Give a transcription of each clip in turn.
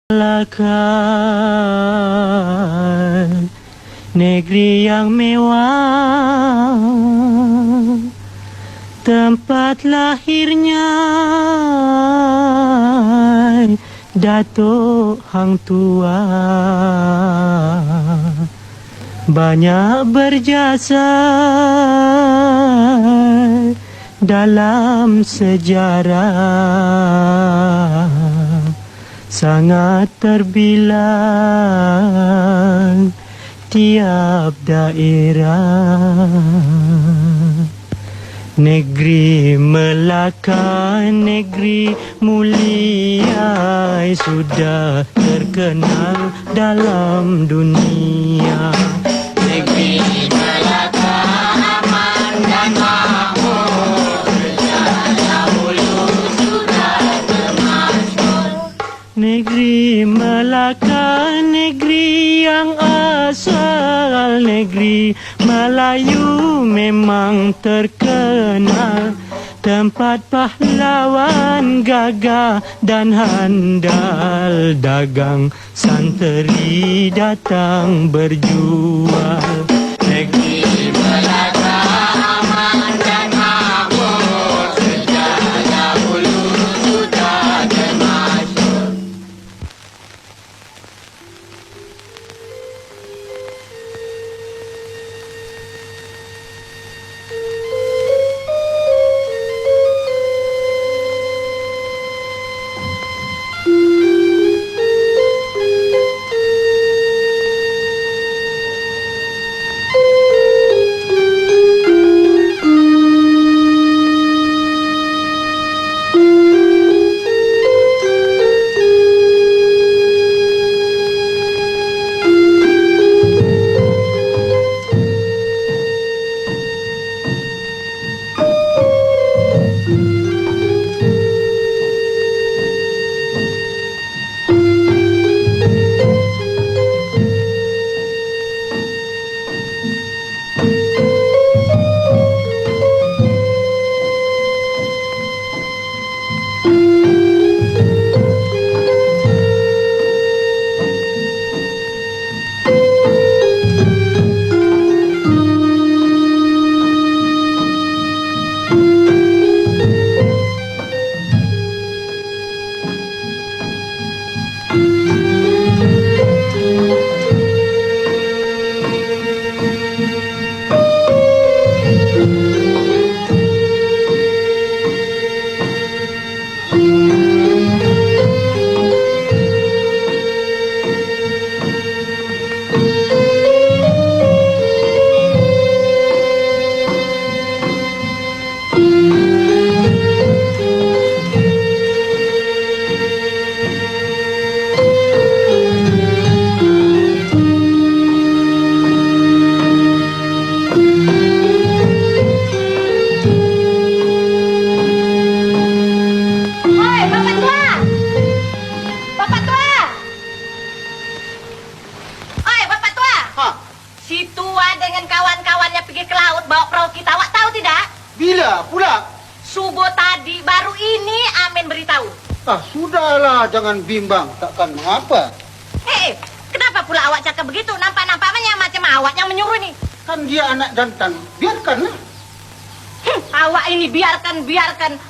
Relakan negeri yang mewah, tempat lahirnya Datuk Hang Tua, banyak berjasa dalam sejarah, sangat terbilang tiap daerah. Negeri Melaka, negeri mulia, sudah terkenal dalam dunia. Negeri Melaka aman dan makmur, sejak dahulu sudah termasyhur. Negeri Melaka, negeri yang asal, negeri Melayu memang terkenal, tempat pahlawan gagah dan handal, dagang santri datang berjual. Negeri Melaka aman dan makmur, sejak dahulu sudah termasyhur. Bila pula? Subuh tadi, baru ini Amin beritahu. Sudahlah, jangan bimbang. Takkan mengapa. Kenapa pula awak cakap begitu? Nampak-nampaknya macam awak yang menyuruh ini. Kan dia anak jantan. Biarkanlah. Awak ini biarkan.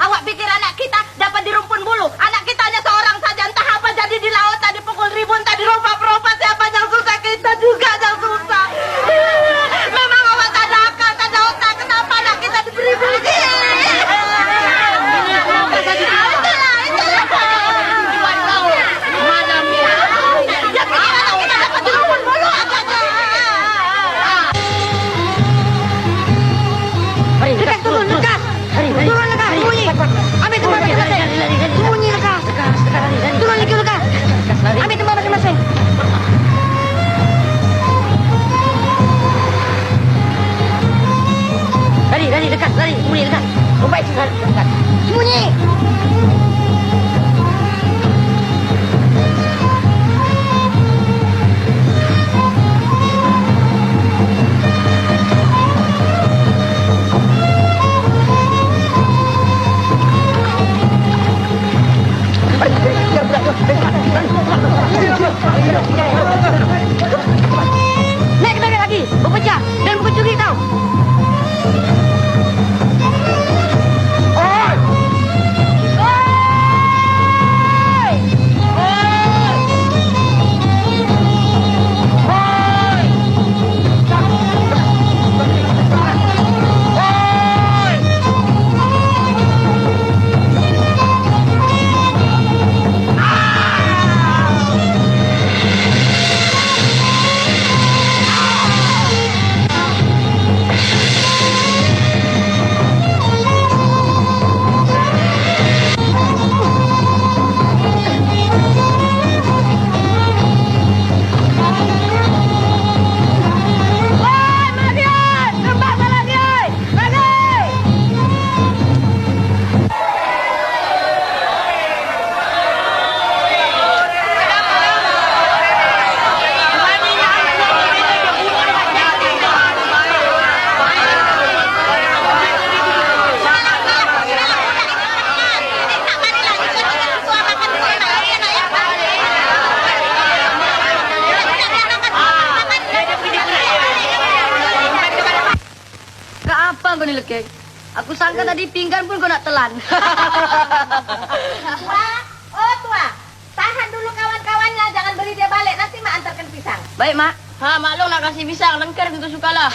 Awak pikir anak kita dapat di rumpun bulu? Anak kita hanya seorang saja. Entah apa jadi di laut, tadi pukul ribun, tadi rompa-rompa. Siapa yang susah? Kita juga yang susah. Memang awak tak ada akal, tak ada otak. Kenapa anak kita diberi-beri? Ambil tempat masing-masing. Lari, dekat, sembunyi dekat. Lompat dekat. Sembunyi. kek. Aku sangka tadi pinggan pun kau nak telan. Tua, oh tua, tahan dulu kawan-kawannya, jangan beri dia balik, nanti mak antarkan pisang. Baik, Mak. Ha, maklum nak kasih pisang, lengker tentu sukalah.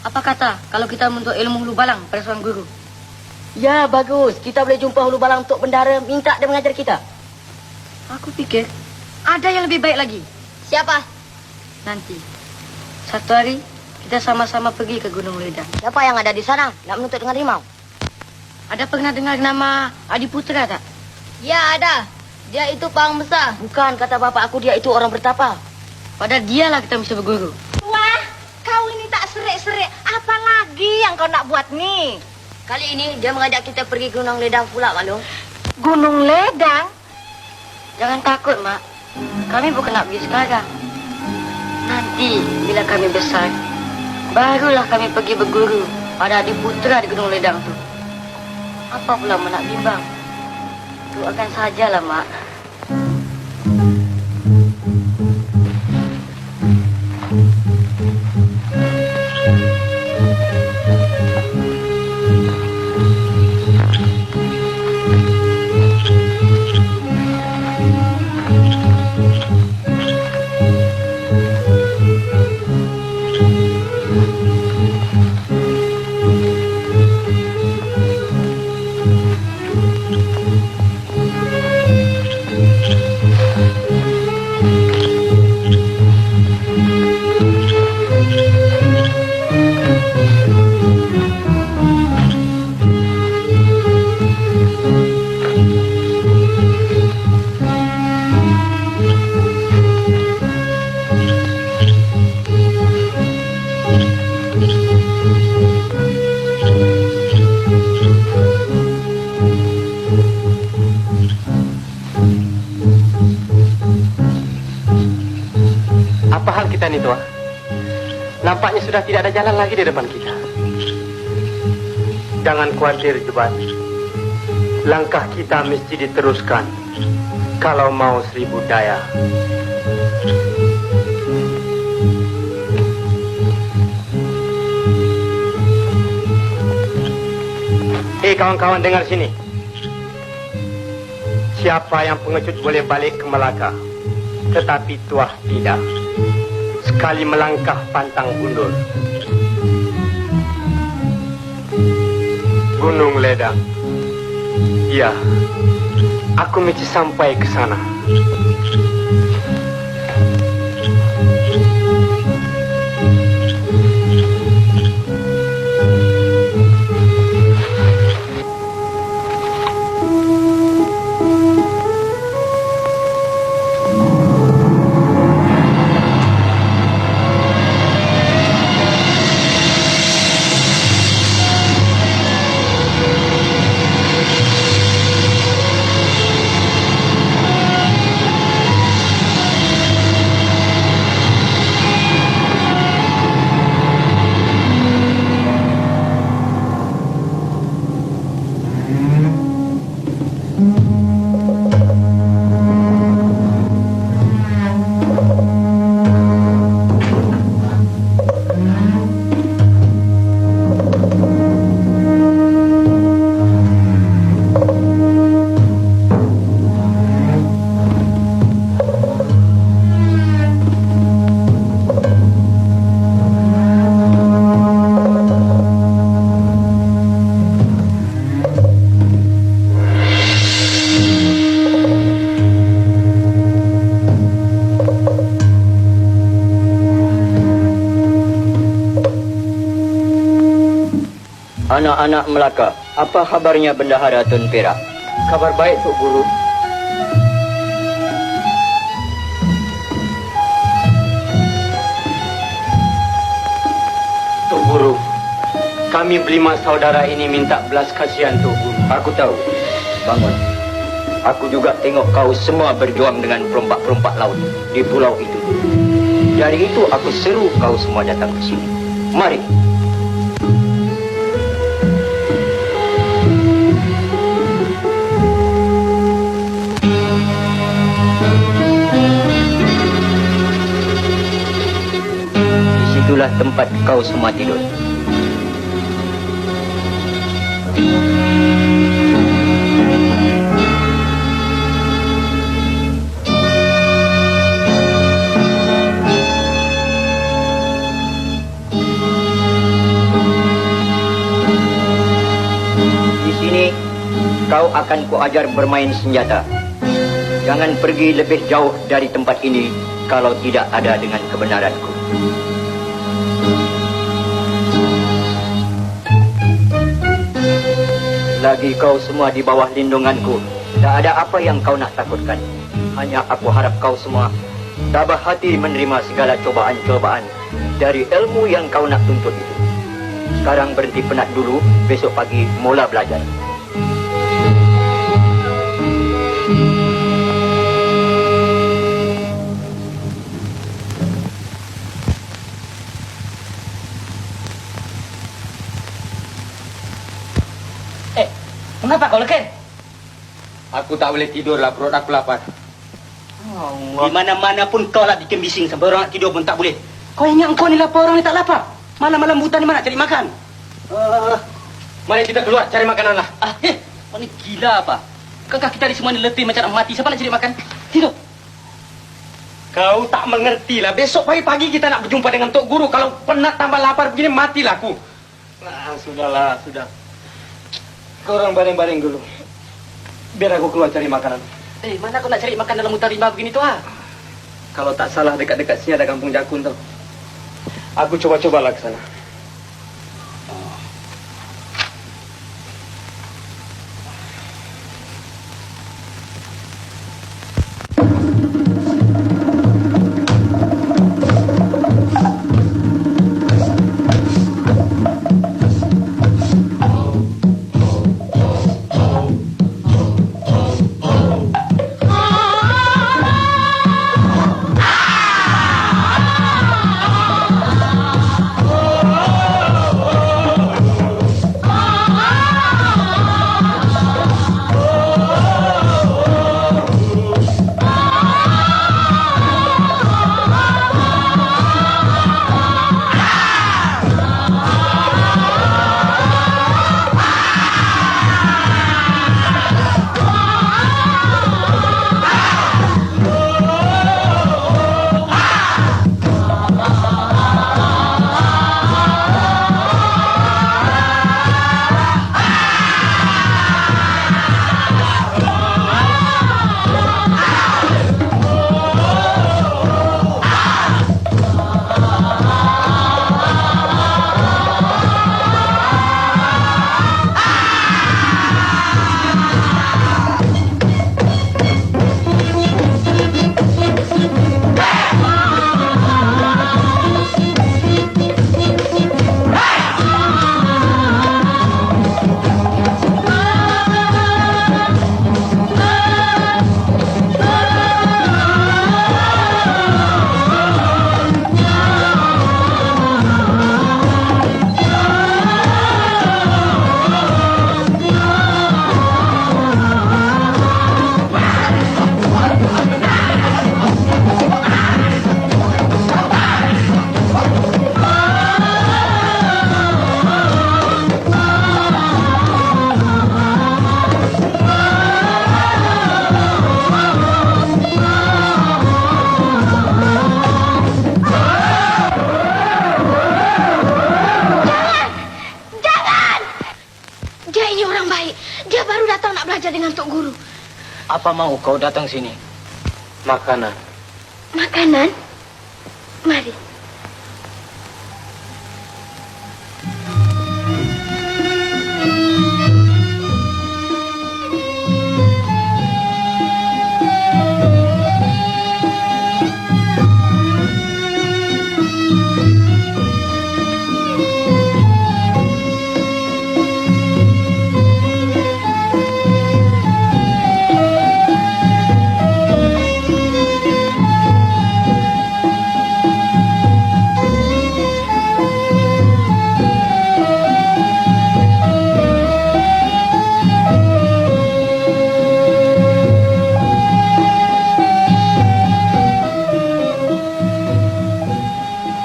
Apa kata kalau kita menuntut ilmu hulu balang pada seorang guru? Ya, bagus. Kita boleh jumpa hulu balang untuk bendara, minta dia mengajar kita. Aku pikir ada yang lebih baik lagi. Siapa? Nanti, satu hari kita sama-sama pergi ke Gunung Ledang. Siapa yang ada di sana? Nak menuntut dengan rimau? Ada pernah dengar nama Adi Putra tak? Ya ada. Dia itu pang besar. Bukan, kata bapak aku dia itu orang bertapa. Padahal dialah kita mesti berguru. Wah, kau ini tak serik-serik. Apa lagi yang kau nak buat nih? Kali ini dia mengajak kita pergi Gunung Ledang pula, Maklum. Gunung Ledang? Jangan takut, Mak. Kami bukan nak pergi sekarang. Nanti, bila kami besar, barulah kami pergi berguru pada Adi Putra di Gunung Ledang tu. Apa pula Mak nak bimbang? Doakan sajalah, Mak. Apa hal kita ni, Tua? Nampaknya sudah tidak ada jalan lagi di depan kita. Jangan khawatir, Jebat. Langkah kita mesti diteruskan kalau mau 1000 daya. Kawan-kawan dengar sini. Siapa yang pengecut boleh balik ke Melaka, tetapi Tuah tidak. Sekali melangkah pantang mundur. Gunung Ledang. Ya, aku mesti sampai ke sana. Anak-anak Melaka, apa kabarnya Bendahara Tun Perak? Kabar baik, Tuk Guru. Tuk Guru, kami berlima saudara ini minta belas kasihan, Tuk Guru. Aku tahu. Bangun. Aku juga tengok kau semua berjuang dengan perompak-perompak laut di pulau itu. Dari itu aku seru kau semua datang ke sini. Mari. Disitulah tempat kau semua tidur. kau akan kuajar bermain senjata. Jangan pergi lebih jauh dari tempat ini kalau tidak ada dengan kebenaranku. Lagi kau semua di bawah lindunganku. Tak ada apa yang kau nak takutkan. Hanya aku harap kau semua tabah hati menerima segala cobaan-cobaan dari ilmu yang kau nak tuntut itu. Sekarang berhenti penat dulu, besok pagi mula belajar. Mengapa kau leken? Aku tak boleh tidur lah, perut aku lapar. Di mana-mana pun kau lah bikin bising sampai orang nak tidur pun tak boleh. Kau ingat kau ni lapar, orang ni tak lapar. Malam-malam buta ni mana cari makan? Mari kita keluar cari makanan lah. Kau ni gila apa? Bukankah kita ni semua ni letih macam nak mati? Siapa nak cari makan? Tidur. Kau tak mengerti lah. Besok pagi-pagi kita nak berjumpa dengan Tok Guru. Kalau penat tambah lapar begini, matilah aku. Sudahlah, sudah. Kau orang baring-baring dulu. Biar aku keluar cari makanan. Mana kau nak cari makan dalam hutan rimba begini tu Kalau tak salah dekat-dekat sini ada kampung Jakun tau. Aku coba-cobalah ke sana. Apa mau kau datang sini? Makanan. Makanan? Mari.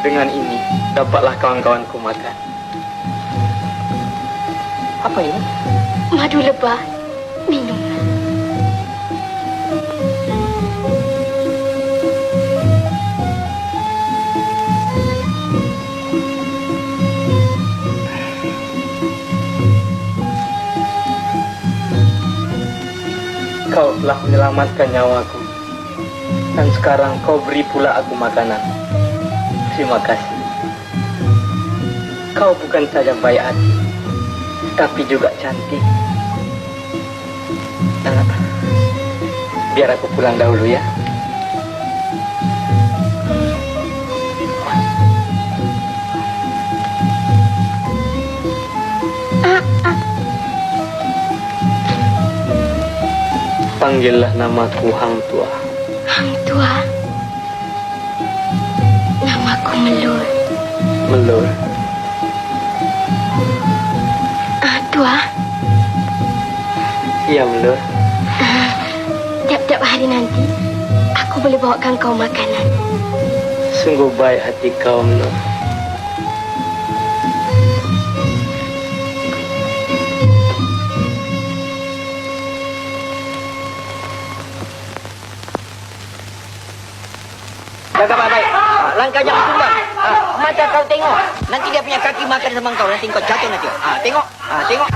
Dengan ini, dapatlah kawan-kawanku makan. Apa ini? Madu lebah. Minum. menyelamatkan nyawaku. Dan sekarang kau beri pula aku makanan. Terima kasih. Kau bukan saja baik hati, tapi juga cantik. Biar aku pulang dahulu ya. Panggillah namaku Hang Tua. Hang Tua. Namaku Melur. Melur. Tua. Iya, Melur. Tiap-tiap hari nanti, aku boleh bawakan kau makanan. Sungguh baik hati kau, Melur. Jaga baik-baik. Langkah jangan tumbang. Mata kau tengok. Nanti dia punya kaki makan sama kau. Nanti kau jatuh nanti. Tengok. Tengok.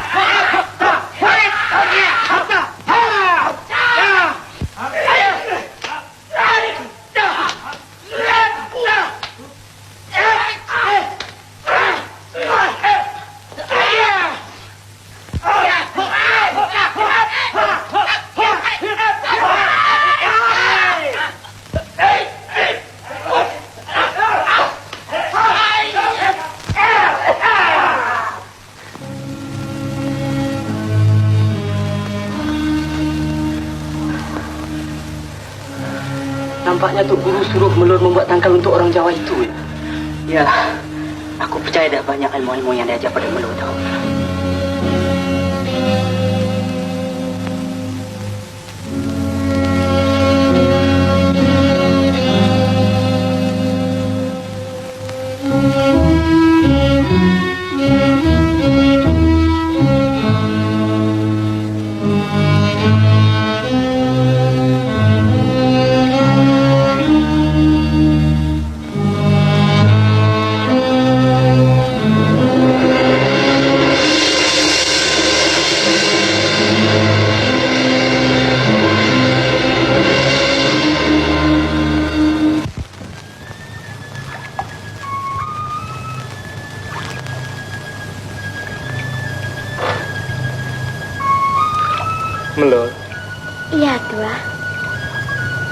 Nampaknya Tok Guru suruh Melur membuat tangkal untuk orang Jawa itu ya. Ya, aku percaya dah banyak ilmu-ilmu yang diajar pada Melur tahu. Melur, Iya, Tua.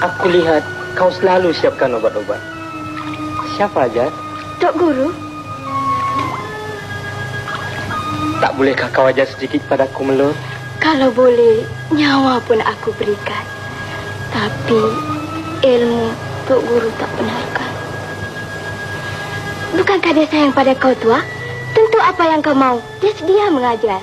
aku lihat kau selalu siapkan obat-obat. Siapa ajar? Tok Guru, Tak bolehkah kau ajar sedikit padaku, Melur? kalau boleh, nyawa pun aku berikan. Tapi ilmu Tok Guru tak benarkan. Bukankah dia sayang pada kau, Tua? Tentu apa yang kau mau, dia sedia mengajar.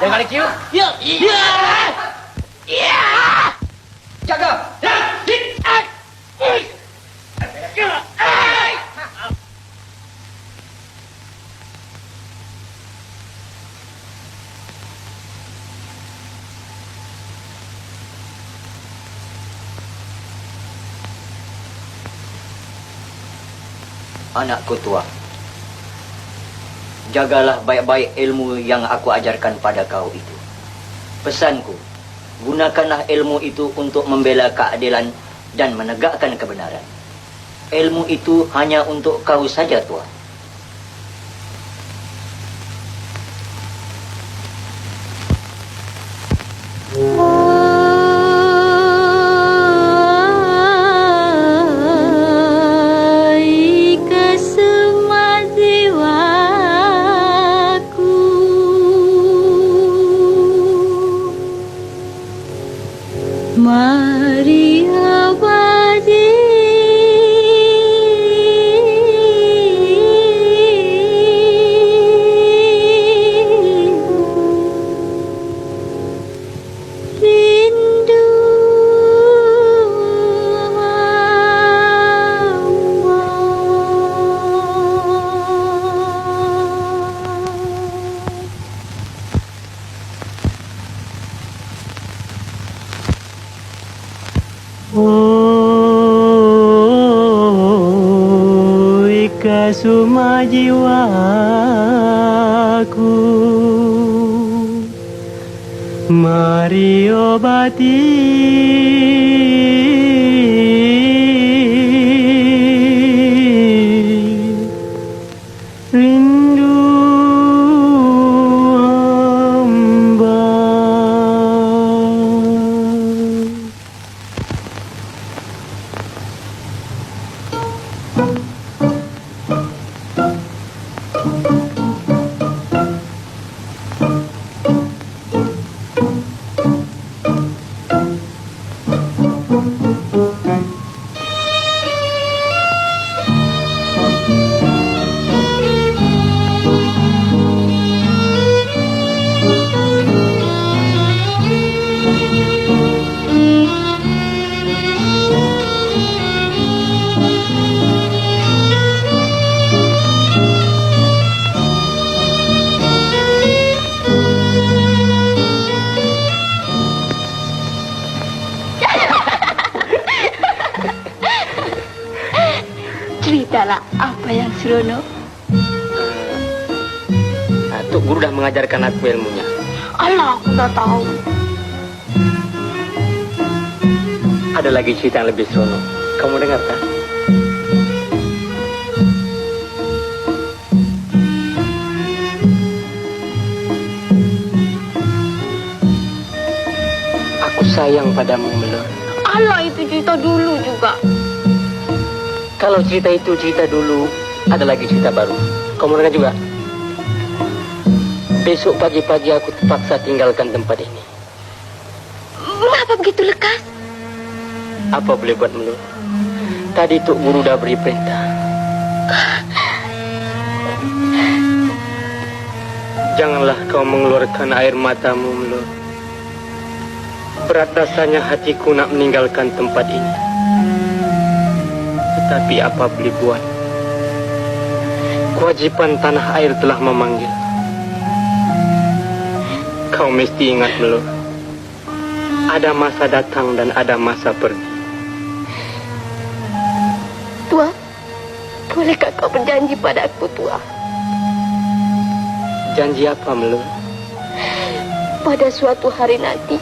Jangan kiu. Ya. Jaga. Anakku tua, jagalah baik-baik ilmu yang aku ajarkan pada kau itu. Pesanku, gunakanlah ilmu itu untuk membela keadilan dan menegakkan kebenaran. Ilmu itu hanya untuk kau saja, tua. Mari abadi jaga semua jiwaku. Mari obati rindu hamba. Ceritalah apa yang seronok. Tuk Guru dah mengajarkan aku ilmunya. Alah, aku dah tahu. Ada lagi cerita yang lebih seronok. Kamu dengar tak? Aku sayang padamu, Melur. Alah, itu cerita dulu juga. Kalau cerita itu cerita dulu, ada lagi cerita baru. Kamu dengar juga? Besok pagi-pagi aku terpaksa tinggalkan tempat ini. Mengapa begitu lekas? Apa boleh buat, Melur? Tadi Tuk Guru dah beri perintah. Janganlah kau mengeluarkan air matamu, Melur. Berat rasanya hatiku nak meninggalkan tempat ini. Tetapi apa boleh buat? Kewajiban tanah air telah memanggil. Kau mesti ingat, Melur. Ada masa datang dan ada masa pergi. Tua, bolehkah kau berjanji pada aku, Tua? Janji apa, Melur? Pada suatu hari nanti,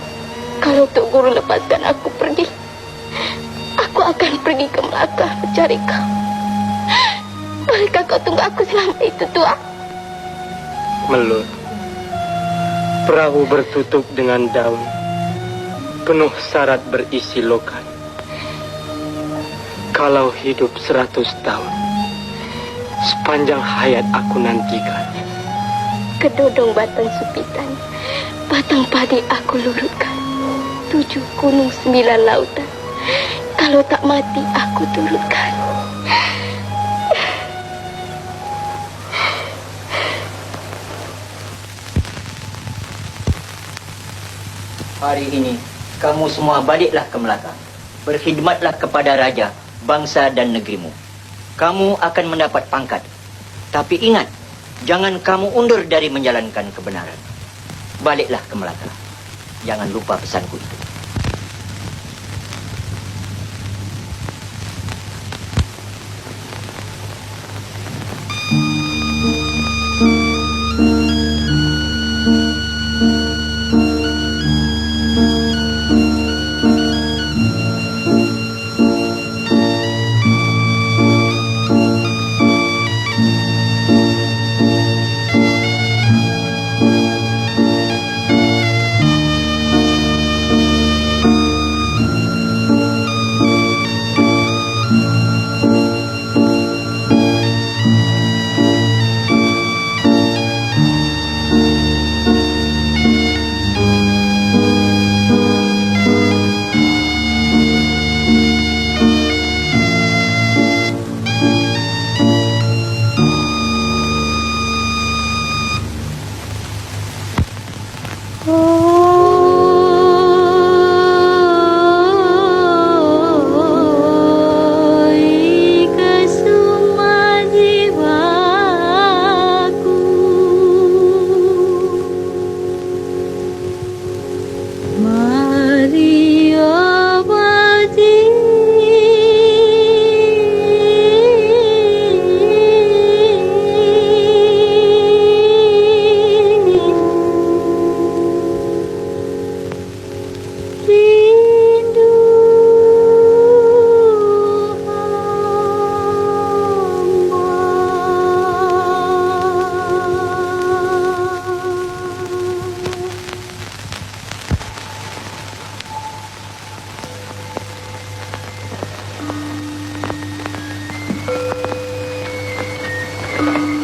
kalau Tok Guru lepaskan aku pergi, aku akan pergi ke Melaka mencari kau. Bolehkah kau tunggu aku selama itu, Tua? Melur, perahu bertutup dengan daun, penuh syarat berisi lokan. Kalau hidup 100 tahun, sepanjang hayat aku nantikan. Kedodong batang supitan, batang padi aku lurutkan. 7 gunung 9 lautan, kalau tak mati aku turutkan. Hari ini, kamu semua baliklah ke Melaka. Berkhidmatlah kepada raja, bangsa dan negerimu. Kamu akan mendapat pangkat. Tapi ingat, jangan kamu undur dari menjalankan kebenaran. Baliklah ke Melaka. Jangan lupa pesanku itu.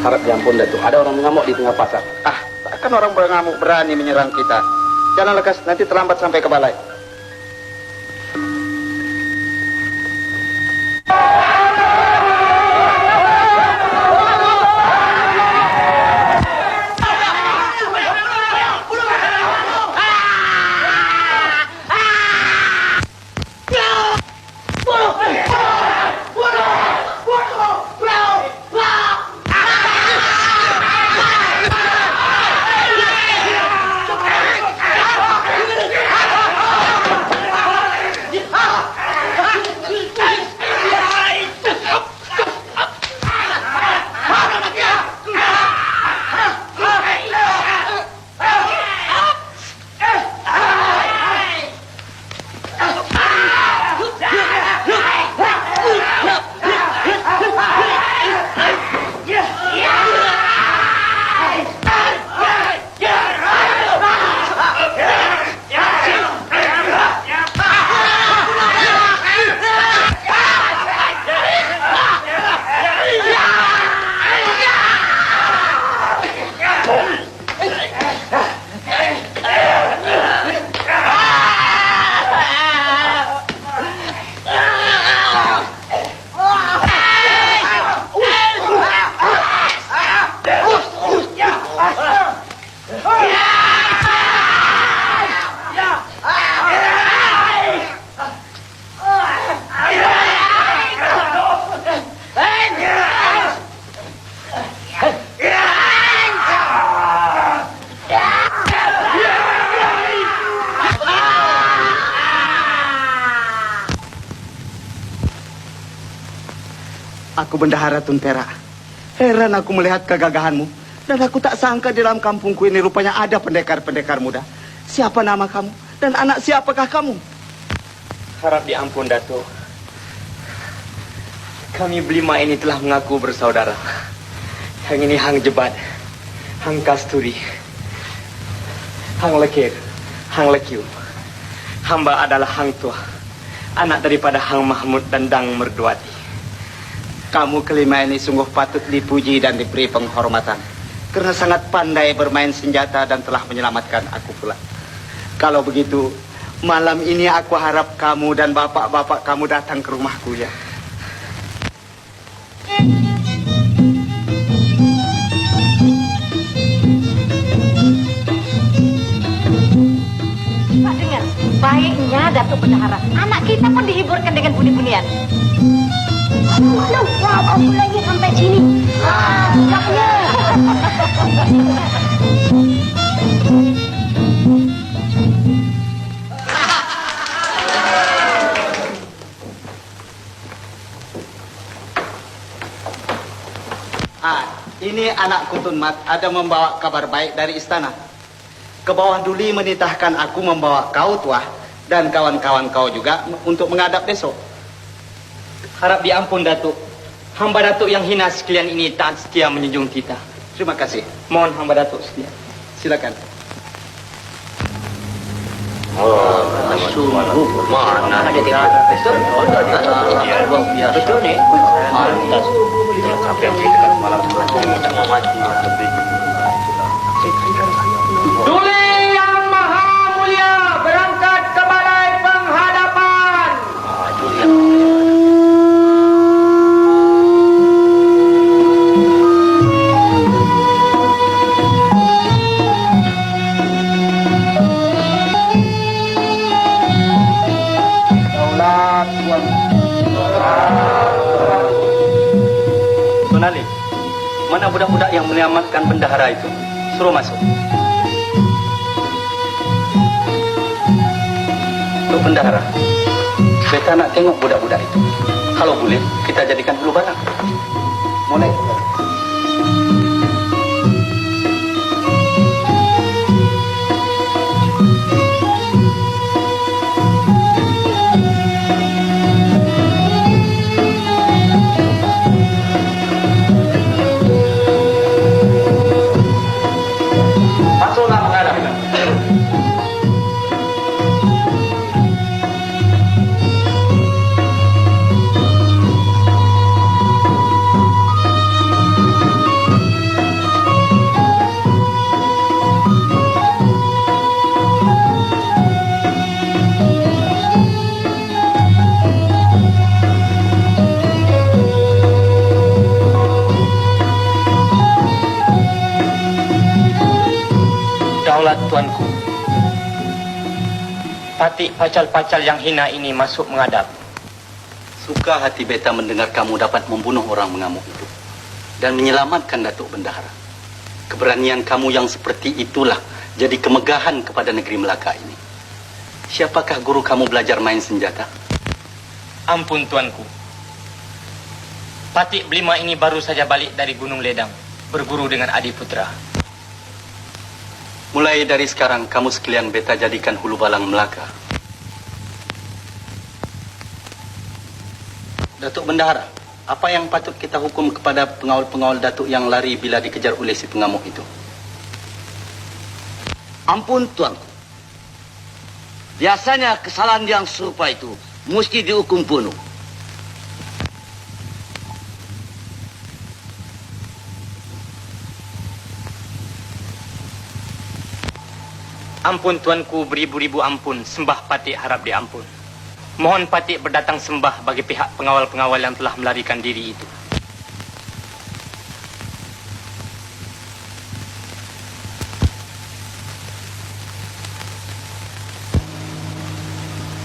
Harap diampun Datuk. Ada orang mengamuk di tengah pasar. Ah, takkan orang berangamuk berani menyerang kita. Jangan lekas, nanti terlambat sampai ke balai. Aku bendahara Tuntera. Heran aku melihat kegagahanmu. Dan aku tak sangka di dalam kampungku ini rupanya ada pendekar-pendekar muda. Siapa nama kamu? Dan anak siapakah kamu? Harap diampun Datuk. Kami berlima ini telah mengaku bersaudara. Yang ini Hang Jebat, Hang Kasturi, Hang Lekir, Hang Lekiu. Hamba adalah Hang Tua, anak daripada Hang Mahmud dan Dang Merduati. Kamu kelima ini sungguh patut dipuji dan diberi penghormatan. Karena sangat pandai bermain senjata dan telah menyelamatkan aku pula. Kalau begitu, malam ini aku harap kamu dan bapak-bapak kamu datang ke rumahku ya. Pak dengar, baiknya Datuk Bendahara. Anak kita pun dihiburkan dengan bunyi-bunyian. Aduh, aku lagi sampai sini. Enggaknya. Ini anak Kutun Mat ada membawa kabar baik dari istana. Ke bawah Duli menitahkan aku membawa kau Tuah dan kawan-kawan kau juga untuk menghadap besok. Harap diampun Datuk. Hamba Datuk yang hina sekalian ini taat setia menjunjung titah. Terima kasih. Mohon hamba Datuk setia. Silakan. Sungguh mana ada tinggal betul? Betul nih. Pantas. Apa yang ceritakan semalam aku mati. Duli yang maha mulia berangkat ke balai penghadapan. Sonali, mana budak-budak yang menyelamatkan bendahara itu? Suruh masuk. Untuk bendahara, kita nak tengok budak-budak itu. Kalau boleh, kita jadikan dulu barang. Mulai. Masuklah menghadap. sholat tuanku. Pati pacal-pacal yang hina ini masuk menghadap. Suka hati beta mendengar kamu dapat membunuh orang mengamuk itu dan menyelamatkan Datuk Bendahara. Keberanian kamu yang seperti itulah jadi kemegahan kepada negeri Melaka ini. Siapakah guru kamu belajar main senjata? Ampun tuanku. Pati Belima ini baru saja balik dari Gunung Ledang, berguru dengan Adi Putra. Mulai dari sekarang kamu sekalian beta jadikan hulu balang Melaka. Datuk Bendahara, apa yang patut kita hukum kepada pengawal-pengawal Datuk yang lari bila dikejar oleh si pengamuk itu? Ampun tuanku. Biasanya kesalahan yang serupa itu mesti dihukum bunuh. Ampun tuanku, beribu-ribu ampun, sembah Pati harap diampun. Mohon Pati berdatang sembah bagi pihak pengawal-pengawal yang telah melarikan diri itu.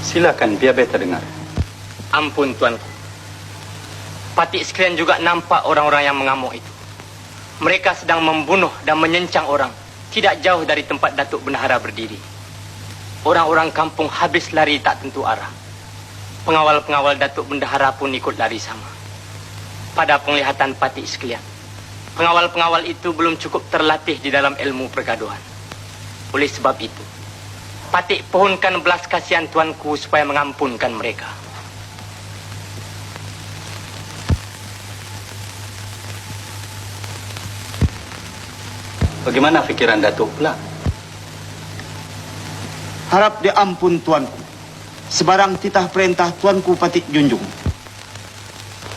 Silakan, biar beta dengar. Ampun tuanku. Pati sekalian juga nampak orang-orang yang mengamuk itu. Mereka sedang membunuh dan menyencang orang tidak jauh dari tempat Datuk Bendahara berdiri. Orang-orang kampung habis lari tak tentu arah. Pengawal-pengawal Datuk Bendahara pun ikut lari sama. Pada penglihatan Pati sekalian, pengawal-pengawal itu belum cukup terlatih di dalam ilmu pergaduhan. Oleh sebab itu, Pati pohonkan belas kasihan tuanku supaya mengampunkan mereka. Bagaimana fikiran Datuk pula? Harap diampun tuanku. Sebarang titah perintah tuanku Pati junjung.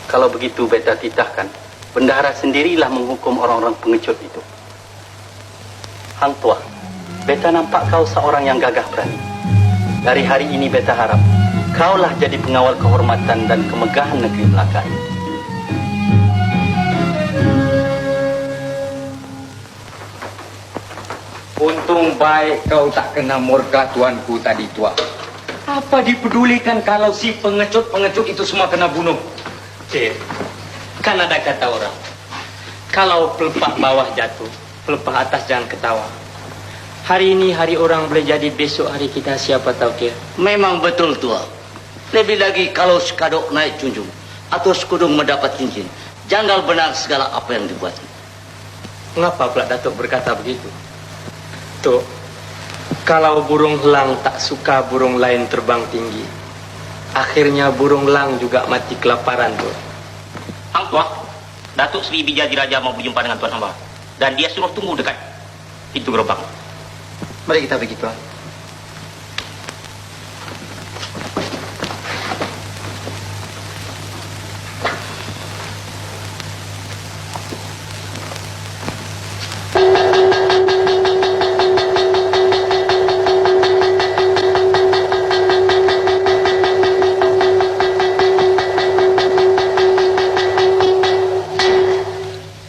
Kalau begitu beta titahkan, bendahara sendirilah menghukum orang-orang pengecut itu. Hang Tua, beta nampak kau seorang yang gagah berani. Dari hari ini beta harap kaulah jadi pengawal kehormatan dan kemegahan negeri Melaka ini. Untung baik kau tak kena murka tuanku tadi tua. Apa dipedulikan kalau si pengecut-pengecut itu semua kena bunuh? Cik, kan ada kata orang, kalau pelepah bawah jatuh, pelepah atas jangan ketawa. Hari ini hari orang boleh jadi besok hari kita, siapa tahu Kir. Memang betul tua. Lebih lagi kalau sekadok naik junjung atau sekudung mendapat cincin, janggal benar segala apa yang dibuat. Mengapa pula Datuk berkata begitu? Tuk, kalau burung elang tak suka burung lain terbang tinggi, akhirnya burung elang juga mati kelaparan, Tuk. Hang Tua, Datuk Sri Bijadi Raja mau berjumpa dengan Tuan Hamba dan dia suruh tunggu dekat pintu gerobak. Mari kita pergi tuan.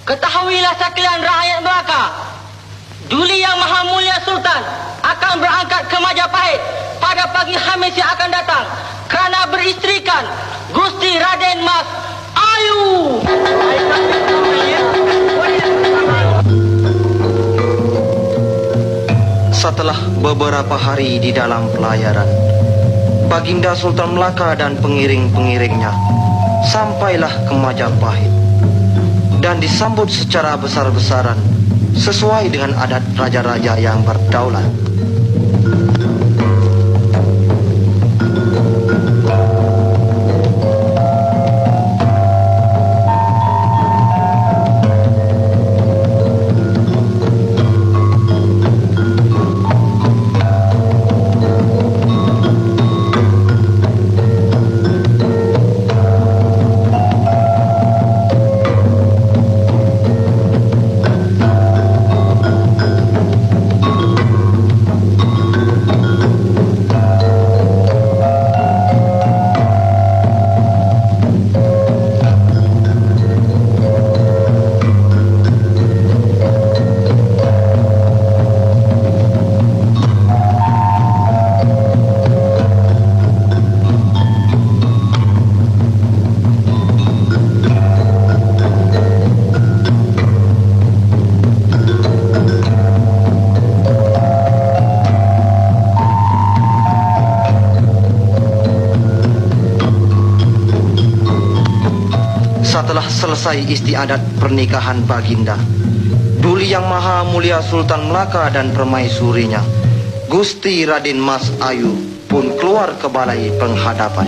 Ketahuilah sekalian rakyat Melaka, Duli Yang Maha Mulia Sultan akan berangkat ke Majapahit pada pagi Khamis yang akan datang kerana beristrikan Gusti Raden Mas Ayu. Setelah beberapa hari di dalam pelayaran, Baginda Sultan Melaka dan pengiring-pengiringnya sampailah ke Majapahit dan disambut secara besar-besaran sesuai dengan adat raja-raja yang berdaulat. selesai istiadat pernikahan Baginda, Duli Yang Maha Mulia Sultan Melaka dan permaisurinya, Gusti Raden Mas Ayu pun keluar ke balai penghadapan.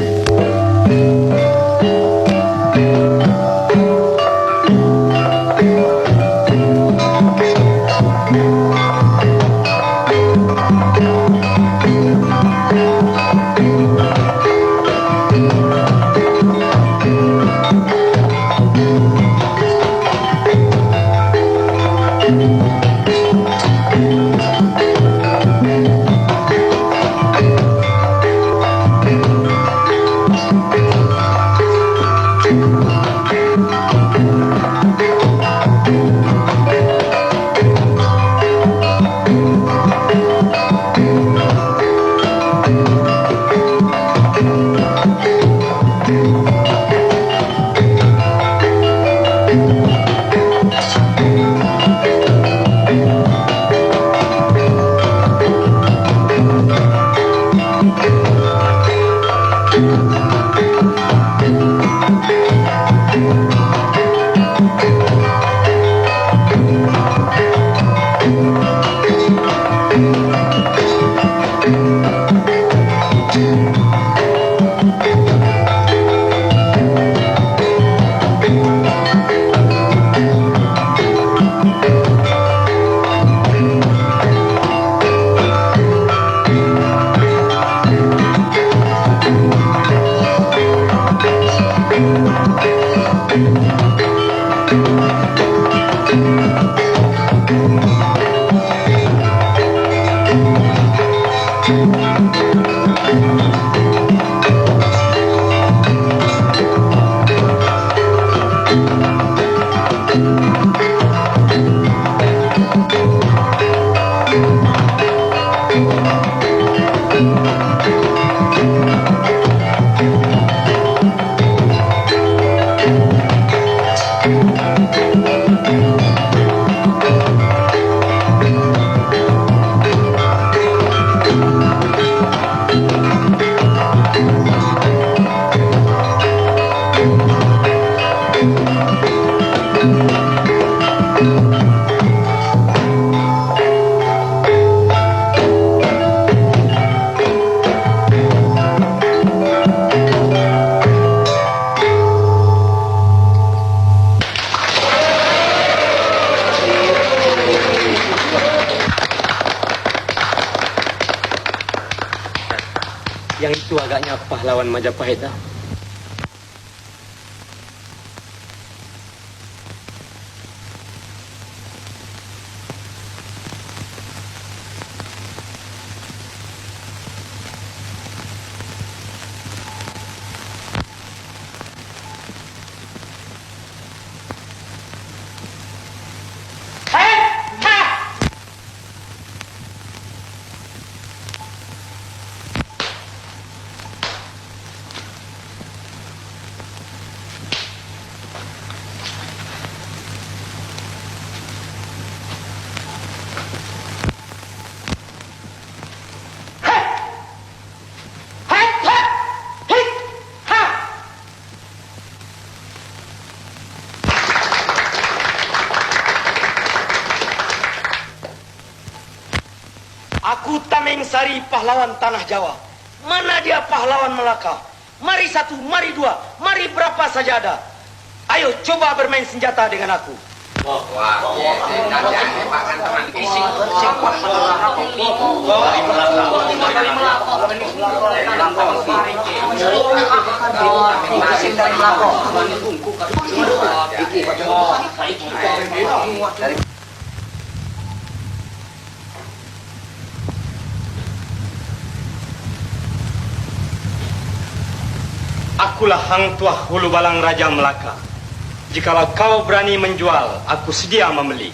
Yang itu agaknya pahlawan Majapahit dah. Aku Tameng Sari, pahlawan Tanah Jawa. Mana dia pahlawan Melaka? Mari satu, mari dua, mari berapa saja ada. Ayo coba bermain senjata dengan aku. Akulah Hang Tuah Hulu Balang Raja Melaka. Jikalau kau berani menjual, aku sedia membeli.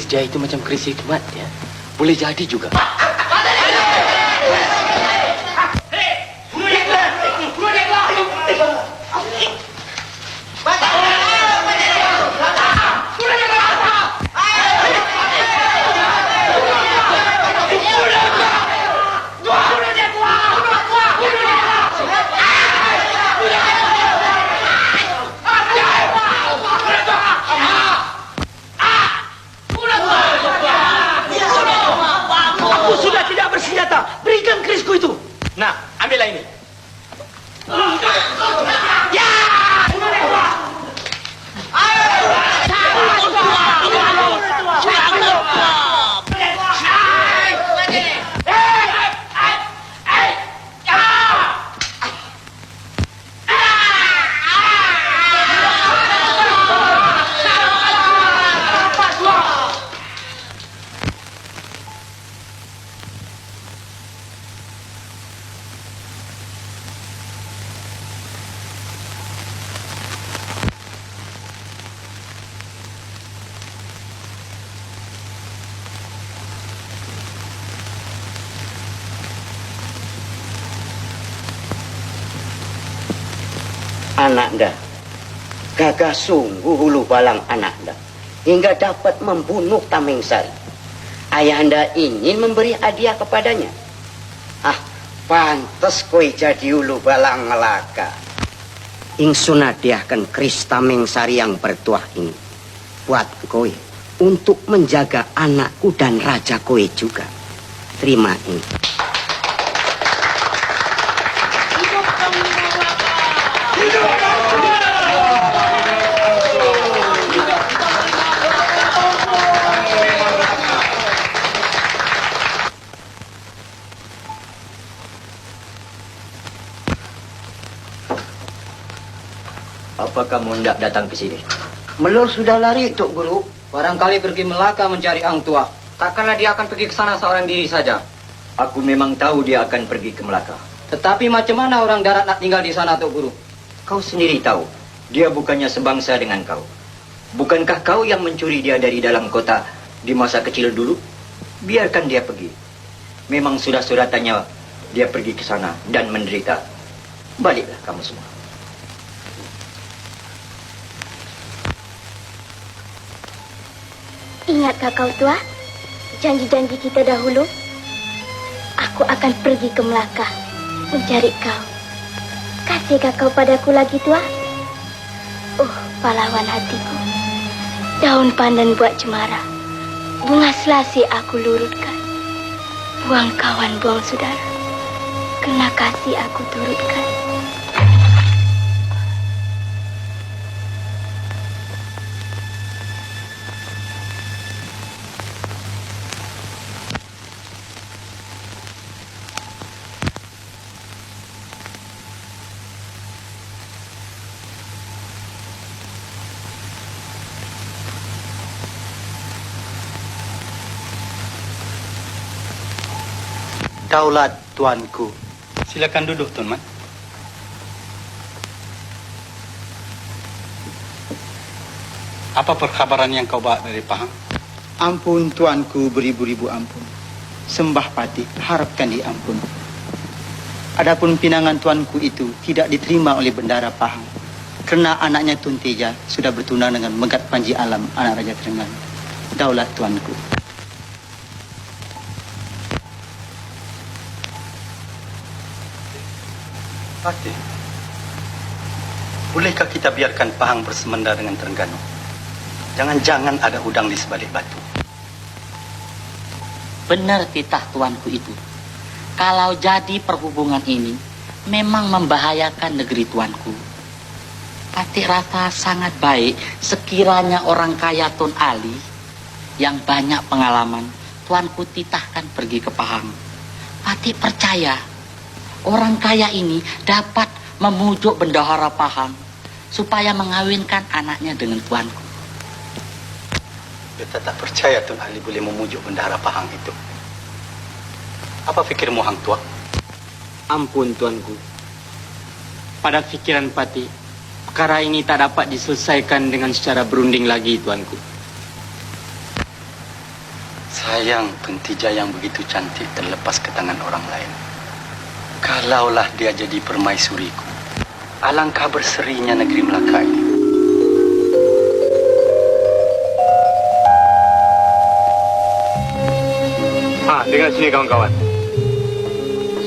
keris dia itu macam keris hikmat ya. Boleh jadi juga. Berikan kerisku itu. Nah, ambillah ini. Ya! Ananda, gagah sungguh hulu balang Ananda hingga dapat membunuh Tamingsari. Ayahanda ingin memberi hadiah kepadanya. Pantes kowe jadi hulu balang ngelaka. Ingsun hadiahkan keris Tamingsari yang bertuah ini buat kowe untuk menjaga anakku dan raja kowe juga. Terima ini. Apa kamu hendak datang ke sini? Melur sudah lari, Tuk Guru. Barangkali pergi Melaka mencari Ang Tua. Takkanlah dia akan pergi ke sana seorang diri saja. Aku memang tahu dia akan pergi ke Melaka. Tetapi macam mana orang darat nak tinggal di sana, Tuk Guru? Kau sendiri tahu, dia bukannya sebangsa dengan kau. Bukankah kau yang mencuri dia dari dalam kota di masa kecil dulu? Biarkan dia pergi. Memang sudah suratannya dia pergi ke sana dan menderita. Baliklah kamu semua. Ingatkah kau tua, janji-janji kita dahulu? Aku akan pergi ke Melaka mencari kau. Kasihkah kau padaku lagi tua? Pahlawan hatiku, daun pandan buat cemara, bunga selasi aku lurutkan. Buang kawan, buang saudara, kena kasih aku turutkan. Daulat tuanku. Silakan duduk, Tuan Man. Apa perkabaran yang kau bawa dari Pahang? Ampun tuanku, beribu-ribu ampun. Sembah Patih, harapkan diampun. Adapun pinangan tuanku itu tidak diterima oleh bendara Pahang, karena anaknya Tun Teja sudah bertunang dengan Megat Panji Alam, anak Raja Trengganu. Daulat tuanku. Patih, bolehkah kita biarkan Pahang bersemenda dengan Trengganu? Jangan-jangan ada udang di sebalik batu. Benar titah tuanku itu. Kalau jadi perhubungan ini memang membahayakan negeri tuanku. Patih rasa sangat baik sekiranya orang kaya Tun Ali yang banyak pengalaman tuanku titahkan pergi ke Pahang. Patih percaya orang kaya ini dapat memujuk bendahara Pahang supaya mengawinkan anaknya dengan tuanku. Beta tak percaya Tun Ali boleh memujuk bendahara Pahang itu. Apa fikirmu, Hang Tua? Ampun tuanku. Pada fikiran Patih, perkara ini tak dapat diselesaikan dengan secara berunding lagi tuanku. Sayang Tun Tija yang begitu cantik terlepas ke tangan orang lain. Kalaulah dia jadi permaisuriku, alangkah berserinya negeri Melaka ini. Dengar sini kawan-kawan.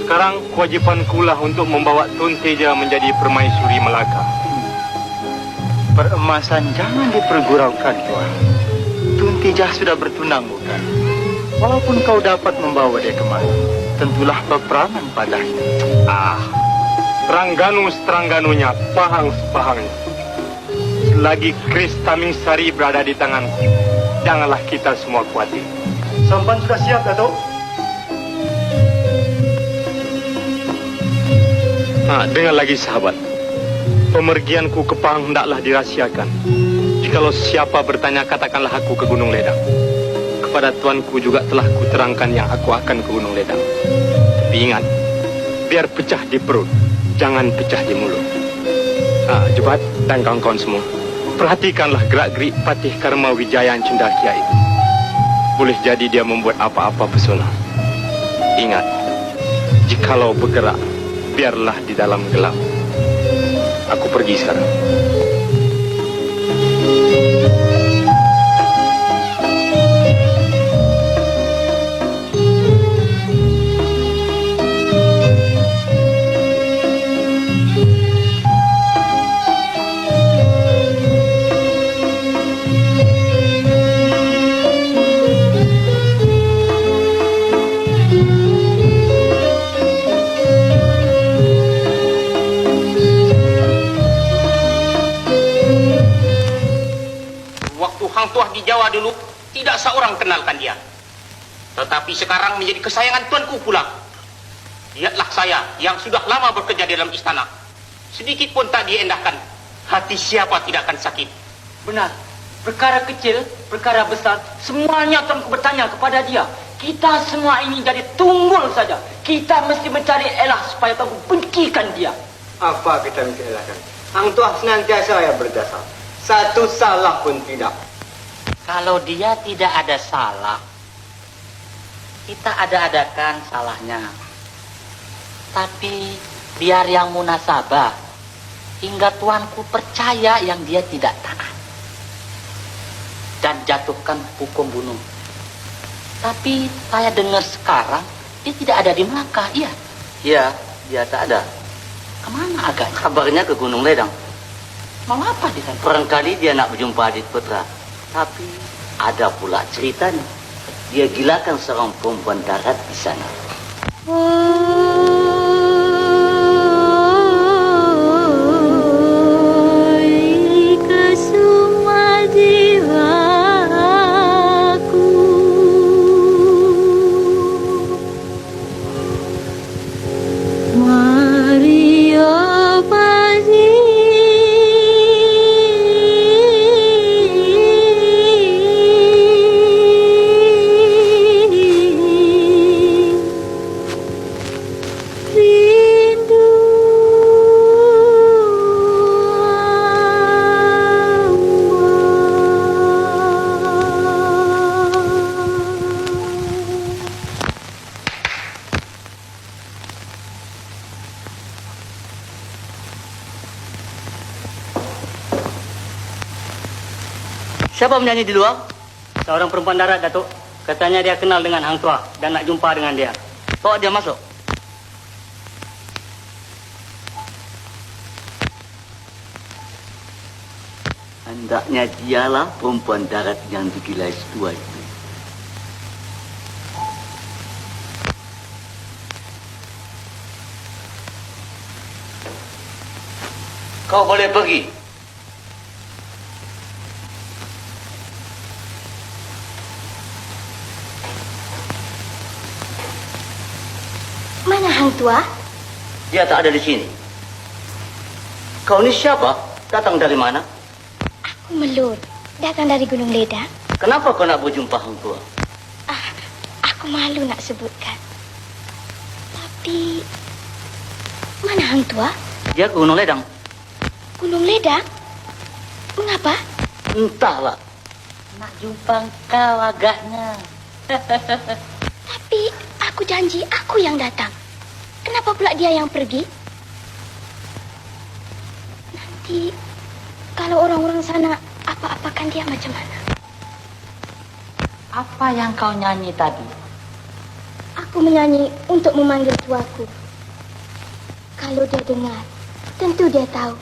Sekarang kewajipanku lah untuk membawa Tun Teja menjadi permaisuri Melaka. Peremasan jangan diperguraukan, Tuan. Tun Teja sudah bertunang, bukan? Walaupun kau dapat membawa dia kemari, tentulah peperangan padanya. Terangganu-terangganunya, pahang-pahangnya. Selagi Kris Tamingsari berada di tanganku, janganlah kita semua khawatir. Sampan sudah siap, Datuk? Dengar lagi sahabat. Pemergianku ke Pahang hendaklah dirahsiakan. Jikalau siapa bertanya, katakanlah aku ke Gunung Ledang. Kepada tuanku juga telah kuterangkan yang aku akan ke Gunung Ledang. Tapi ingat, biar pecah di perut, jangan pecah di mulut. Jebat dan kawan-kawan semua, perhatikanlah gerak-gerik Patih Karma Wijaya Cendakia itu. Boleh jadi dia membuat apa-apa pesona. Ingat, jikalau bergerak, biarlah di dalam gelap. Aku pergi sekarang. Hang Tuah di Jawa dulu tidak seorang kenalkan dia. Tetapi sekarang menjadi kesayangan tuanku pula. Lihatlah saya yang sudah lama bekerja di dalam istana. Sedikit pun tak diendahkan. Hati siapa tidak akan sakit. Benar. Perkara kecil, perkara besar, semuanya tuanku bertanya kepada dia. Kita semua ini jadi tunggul saja. Kita mesti mencari elah supaya tuanku bencikan dia. Apa kita mesti elakkan? Hang Tuah senantiasa yang berdasar. Satu salah pun tidak. Kalau dia tidak ada salah, kita ada-adakan salahnya. Tapi biar yang munasabah, hingga tuanku percaya yang dia tidak taat. Dan jatuhkan hukum bunuh. Tapi saya dengar sekarang, dia tidak ada di Melaka, iya? Ya, dia tak ada. Kemana agaknya? Kabarnya ke Gunung Ledang. Mau apa di sana? Barangkali dia nak berjumpa Adit Putra. Tapi ada pula ceritanya. Dia gilakan seorang perempuan darat di sana. Kesuma jiwaku, Maria Pazzi. Siapa menyanyi di luar? Seorang perempuan darat, Datuk. Katanya dia kenal dengan Hang Tuah dan nak jumpa dengan dia. Bawa dia masuk. Hendaknya dialah perempuan darat yang digilai setua itu. Kau boleh pergi. Mana Hang Tuah? Dia tak ada di sini. Kau ni siapa? Datang dari mana? Aku Melur, datang dari Gunung Ledang. Kenapa kau nak berjumpa Hang Tuah? Aku malu nak sebutkan. Tapi mana Hang Tuah? Dia ke Gunung Ledang. Gunung Ledang? Mengapa? Entahlah. Nak jumpa kau agaknya. Tapi aku janji aku yang datang. Kenapa pula dia yang pergi? Nanti kalau orang-orang sana apa-apakan dia macam mana? Apa yang kau nyanyi tadi? Aku menyanyi untuk memanggil tuaku. Kalau dia dengar, tentu dia tahu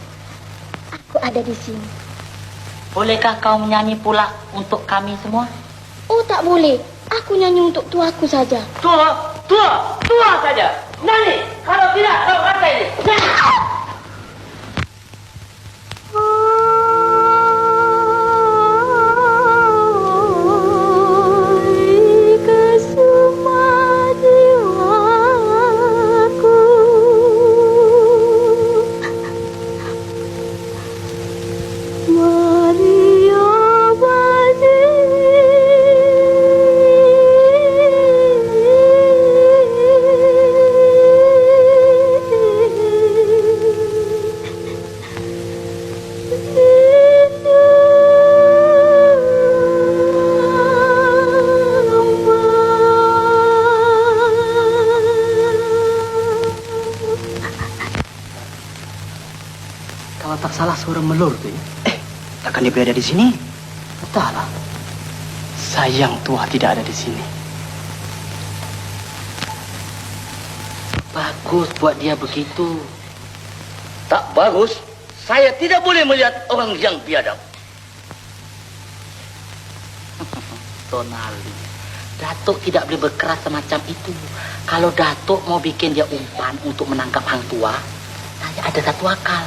aku ada di sini. Bolehkah kau menyanyi pula untuk kami semua? Oh, tak boleh. Aku nyanyi untuk tuaku saja. Tua saja. Nyanyi. Kalau tidak, kau kata ini. Nyanyi. Kalau tak salah suara melur tu. Takkan dia berada di sini? Entahlah. Sayang tua tidak ada di sini. Bagus buat dia begitu. Tak bagus. Saya tidak boleh melihat orang yang biadab. Tonali, Datuk tidak boleh berkeras semacam itu. Kalau Datuk mau bikin dia umpan untuk menangkap hang tua, saya ada satu akal.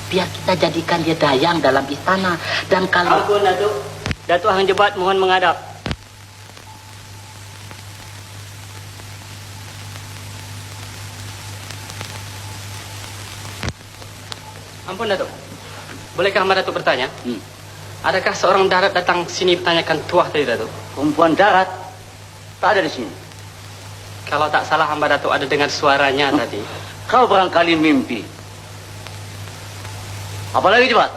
Biar kita jadikan dia dayang dalam istana. Dan kalau... Ampun, Datuk. Datuk Hang Jebat mohon menghadap. Ampun Datuk. Bolehkah hamba Datuk bertanya? Adakah seorang darat datang sini bertanyakan tuah tadi Datuk? Perempuan darat tak ada di sini. Kalau tak salah hamba Datuk ada dengar suaranya tadi. Kau barangkali mimpi. Apa lagi cepat?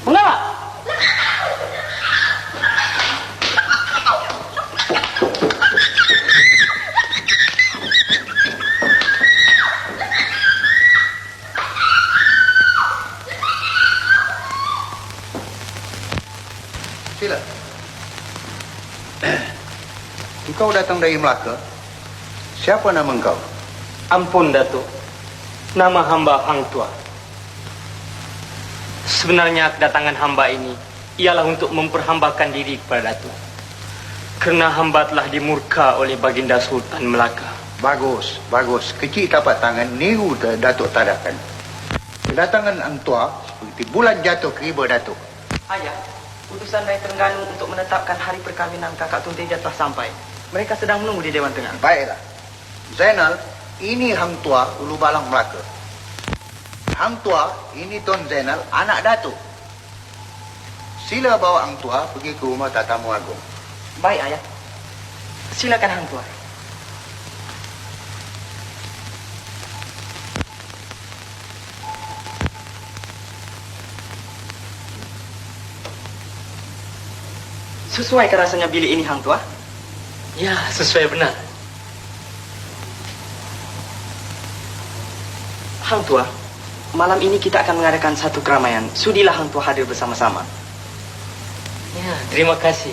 Mengapa? Sila. Engkau datang dari Melaka. Siapa nama engkau? Ampun Datuk. Nama hamba Hang Tua. Sebenarnya kedatangan hamba ini ialah untuk memperhambakan diri kepada Datuk. Kerana hamba telah dimurka oleh Baginda Sultan Melaka. Bagus, bagus. Kecil tapak tangan niru Datuk Tadakan. Kedatangan Hang Tua seperti bulan jatuh ke riba Datuk. Ayah, utusan dari Terengganu untuk menetapkan hari perkahwinan kakak Tunteja telah sampai. Mereka sedang menunggu di Dewan Tengah. Baiklah. Zainal, ini Hang Tua Ulu Balang Melaka. Hang Tua, ini Tuan Zainal, anak Datuk. Sila bawa Hang Tua pergi ke rumah tatamu agung. Baik, Ayah. Silakan Hang Tua. Sesuaikah rasanya bilik ini, Hang Tua? Ya, sesuai benar. Hang Tua, malam ini kita akan mengadakan satu keramaian. Sudilah Hang Tua hadir bersama-sama. Ya, terima kasih.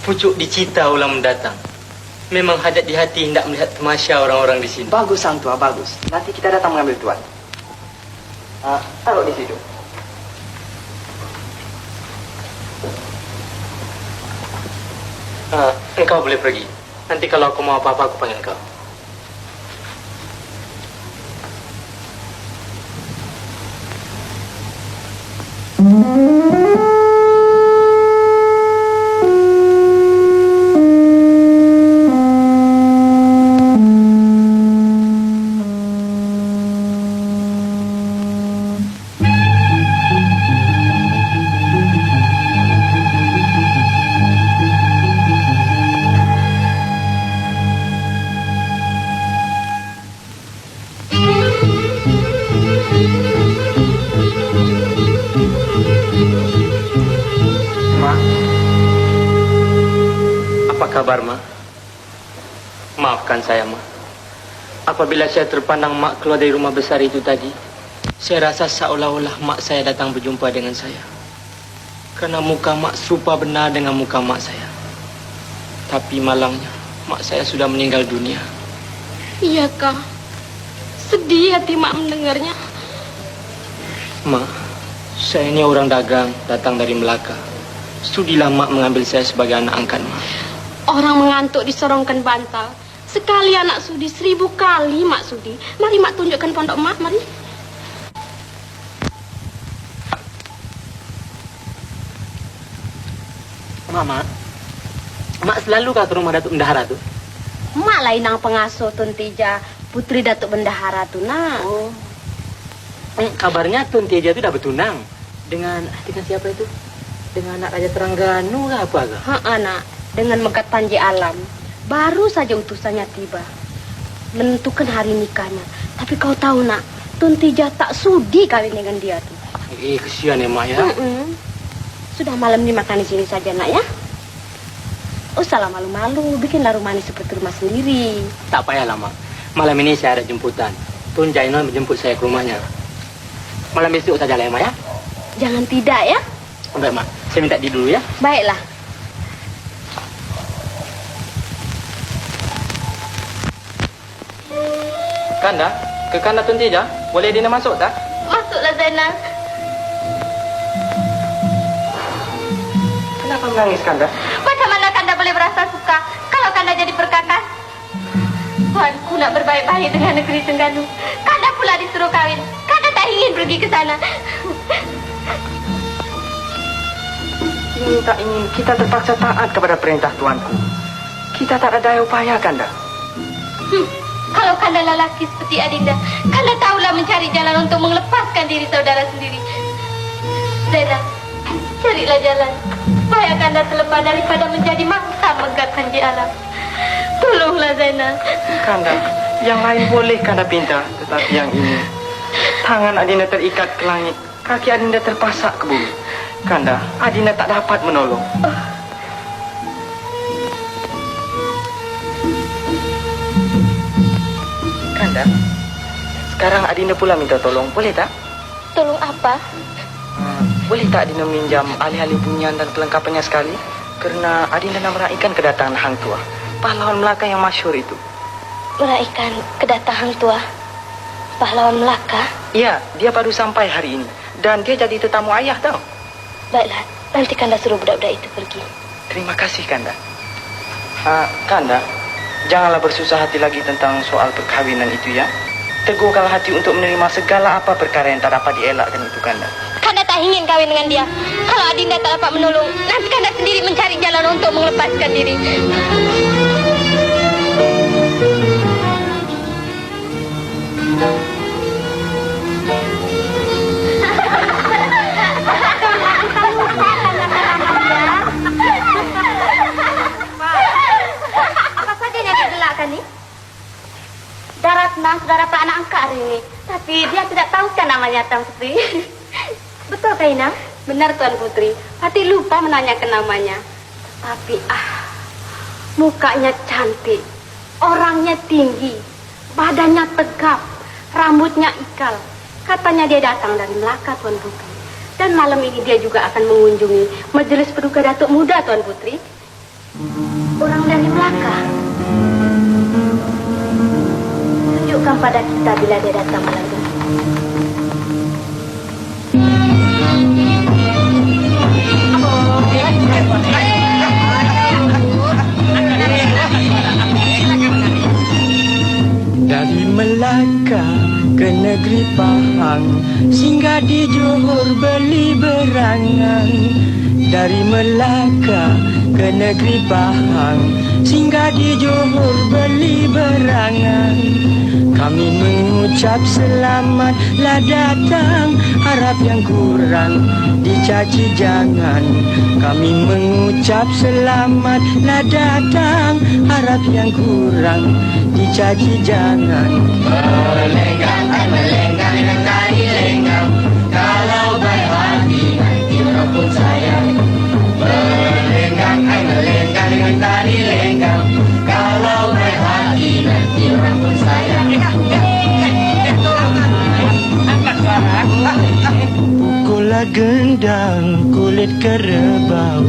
Pucuk dicita ulang mendatang. Memang hajat di hati hendak melihat tamasya orang-orang di sini. Bagus, Hang Tua, bagus. Nanti kita datang mengambil tuan. Taruh di situ. Engkau boleh pergi. Nanti kalau aku mau apa-apa, aku panggil kau. Ma, apa kabar, Ma? Maafkan saya, Ma. Apabila saya terpandang Mak keluar dari rumah besar itu tadi, saya rasa seolah-olah Mak saya datang berjumpa dengan saya. Karena muka Mak serupa benar dengan muka Mak saya. Tapi malangnya, Mak saya sudah meninggal dunia. Iya, Kak. Sedih hati Mak mendengarnya. Mak, saya ini orang dagang datang dari Melaka. Sudilah Mak mengambil saya sebagai anak angkat, Mak. Orang mengantuk disorongkan bantal. Sekali anak sudi, 1000 kali Mak sudi. Mari Mak tunjukkan pondok Mak, mari. Mak selalu ke rumah Datuk Bendahara tuh. Mak lain nang pengasuh Tun Tija, putri Datuk Bendahara tuh, nak. Oh. Kabarnya Tun Tija itu udah bertunang dengan siapa itu? Dengan anak Raja Terengganu kah apa kah? Nak. Dengan Megat Panji Alam. Baru saja utusannya tiba. Menentukan hari nikahnya. Tapi kau tahu, nak, Tun Tija tak sudi kawin dengan dia tuh. Kesian ya, Mak ya. Sudah malam ini makan di sini saja, nak ya. Usahlah malu-malu, bikinlah rumah ini seperti rumah sendiri. Tak payahlah, Mak. Malam ini saya ada jemputan. Tun Jainon menjemput saya ke rumahnya. Malam besok saja lah ya, Mak ya. Jangan tidak ya. Baik, Mak. Saya minta di dulu ya. Baiklah. Kanda, ke Kanda Tun Tija, boleh Dina masuk tak? Masuklah, Zainal. Kenapa menangis, Kanda? Macam mana Kanda boleh berasa suka kalau Kanda jadi perkakas? Tuanku nak berbaik-baik dengan negeri Terengganu. Kanda pula disuruh kawin. Kanda tak ingin pergi ke sana. Ini tak ingin, kita terpaksa taat kepada perintah tuanku. Kita tak ada daya upaya, Kanda. Kalau Kanda lelaki seperti Adinda, Kanda tahulah mencari jalan untuk melepaskan diri saudara sendiri. Zainal, carilah jalan supaya Kanda terlepas daripada menjadi mangsa Megat Panji Alam. Tolonglah Zainal. Kanda, yang lain boleh Kanda pinta, tetapi yang ini, tangan Adinda terikat ke langit, kaki Adinda terpasak ke bumi. Kanda, Adinda tak dapat menolong. Kanda, sekarang Adinda pula minta tolong, boleh tak? Tolong apa? Boleh tak Adinda minjam alih-alih bunyian dan kelengkapannya sekali? Kerana Adinda nak meraihkan kedatangan Hang Tuah, pahlawan Melaka yang masyhur itu. Meraihkan kedatangan tua pahlawan Melaka? Ya, dia baru sampai hari ini. Dan dia jadi tetamu ayah tau. Baiklah, nanti Kanda suruh budak-budak itu pergi. Terima kasih, Kanda. Kanda, janganlah bersusah hati lagi tentang soal perkahwinan itu ya. Teguhkanlah hati untuk menerima segala apa perkara yang tak dapat dielakkan itu, Kanda. Kanda tak ingin kawin dengan dia. Kalau Adinda tak dapat menolong, nanti Kanda sendiri mencari jalan untuk melepaskan diri. Apa saja yang digelakkan ni? Daratna sudah dapat anak angkat hari ini. Tapi dia tidak tahu kan namanya Tan Putri. Betul Kaina? Benar Tuan Putri. Hati lupa menanyakan namanya. Tapi mukanya cantik, orangnya tinggi, badannya tegap, rambutnya ikal. Katanya dia datang dari Melaka, Tuan Putri. Dan malam ini dia juga akan mengunjungi majelis Paduka Datuk Muda, Tuan Putri. Orang dari Melaka. Tunjukkan pada kita bila dia datang malam ini. Dari Melaka ke negeri Pahang, singgah di Johor beli berangan. Dari Melaka ke negeri Pahang, singgah di Johor beli berangan. Kami mengucap selamatlah datang, harap yang kurang dicaci jangan. Kami mengucap selamatlah datang, harap yang kurang dicaci jangan. Melenggang, melenggang, Pukullah gendang kulit kerbau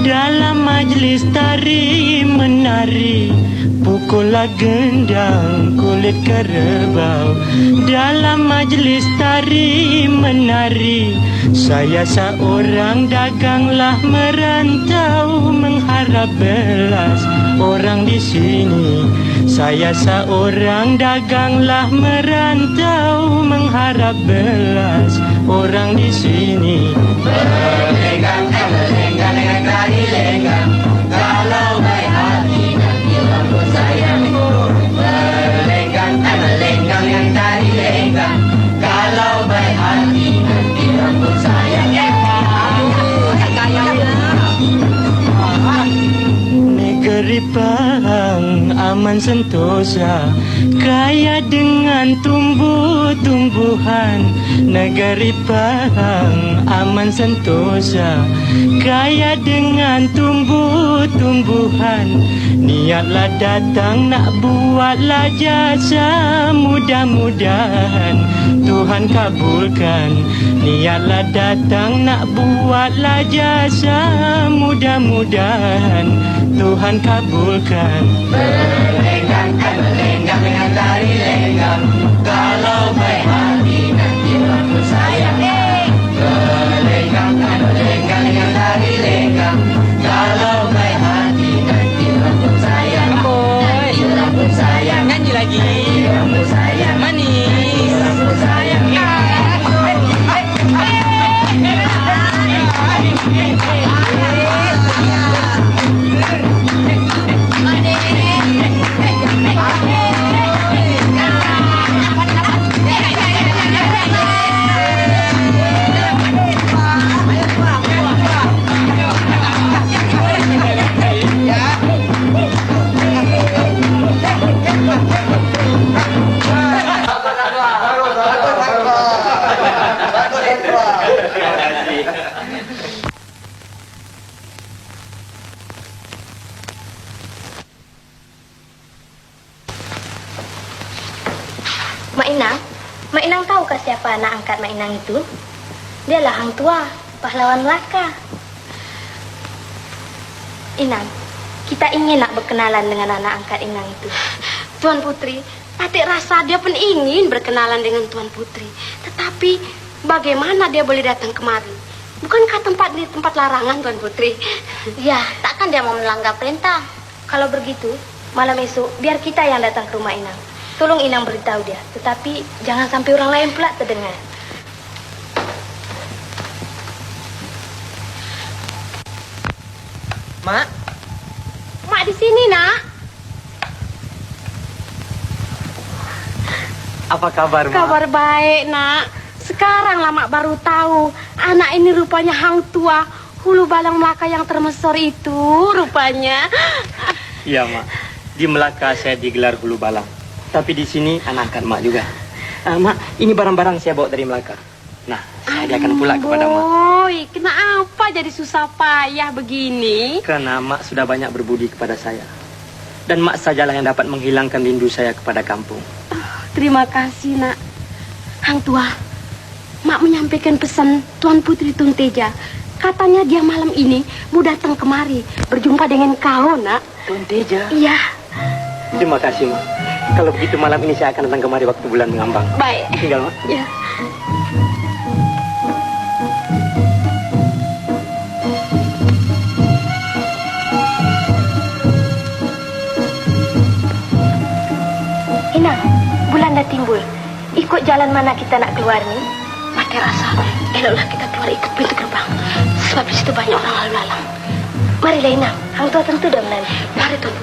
dalam majlis tari menari. Pukullah gendang kulit kerbau dalam majlis tari menari. Saya seorang daganglah merantau mengharap belas orang di sini. Saya seorang daganglah merantau mengharap belas orang di sini. Berlenggang, berlenggang dengan tari lenggang. Kalau baik hati nanti rambut sayangku. Berlenggang, berlenggang dengan tari lenggang. Kalau baik hati nanti rambut sayang. Negeri Pahang aman sentosa, kaya dengan tumbuh-tumbuhan. Negeri Pahang aman sentosa, kaya dengan tumbuh-tumbuhan. Niatlah datang nak buatlah jasa, mudah-mudahan Tuhan kabulkan. Niatlah datang nak buatlah jasa, mudah-mudahan Tuhan kabulkan. Berlenggang, berlenggang dengan tari lenggang. Kalau baik hati nanti rambut sayang. Berlenggang, berlenggang dengan tari lenggang. Kalau baik hati nanti rambut sayang. Nanti rambut sayang. Nyanyi lagi. Rambut sayang. Manis. Rambut sayang. Mak Inang tahukah siapa anak angkat Mak Inang itu? Dialah Hang Tua, pahlawan Melaka. Inang, kita ingin nak berkenalan dengan anak angkat Inang itu. Tuan Putri, Patik rasa dia pun ingin berkenalan dengan Tuan Putri. Tetapi bagaimana dia boleh datang kemari? Bukankah tempat ini tempat larangan, Tuan Putri? Ya, takkan dia mau melanggar perintah. Kalau begitu, malam esok biar kita yang datang ke rumah Inang. Tolong Inang beritahu dia, tetapi jangan sampai orang lain pula terdengar. Mak? Mak di sini, Nak. Apa kabar, Mak? Kabar baik, Nak. Sekarang lah Mak baru tahu anak ini rupanya Hang Tua, hulu balang Melaka yang termesor itu rupanya. Iya, Mak. Di Melaka saya digelar hulu balang. Tapi di sini anak angkat Mak juga. Mak, ini barang-barang saya bawa dari Melaka. Nah, saya hadiahkan pula kepada Mak. Boy, kenapa jadi susah payah begini? Karena Mak sudah banyak berbudi kepada saya. Dan Mak sajalah yang dapat menghilangkan rindu saya kepada kampung. Terima kasih, Nak. Hang Tua, Mak menyampaikan pesan Tuan Putri Tun Teja. Katanya dia malam ini mau datang kemari berjumpa dengan kau, Nak. Tun Teja? Iya. Terima kasih, Mak. Kalau begitu malam ini saya akan datang kemari waktu bulan mengambang. Baik. Tinggal, Mak. Ya. Inang, bulan dah timbul. Ikut jalan mana kita nak keluar ni? Pakai rasa, eloklah kita keluar ikut pintu gerbang. Sebab di situ banyak orang lalu lalang. Marilah Inang, Hang Tua tentu dah menanti. Mari Tuan.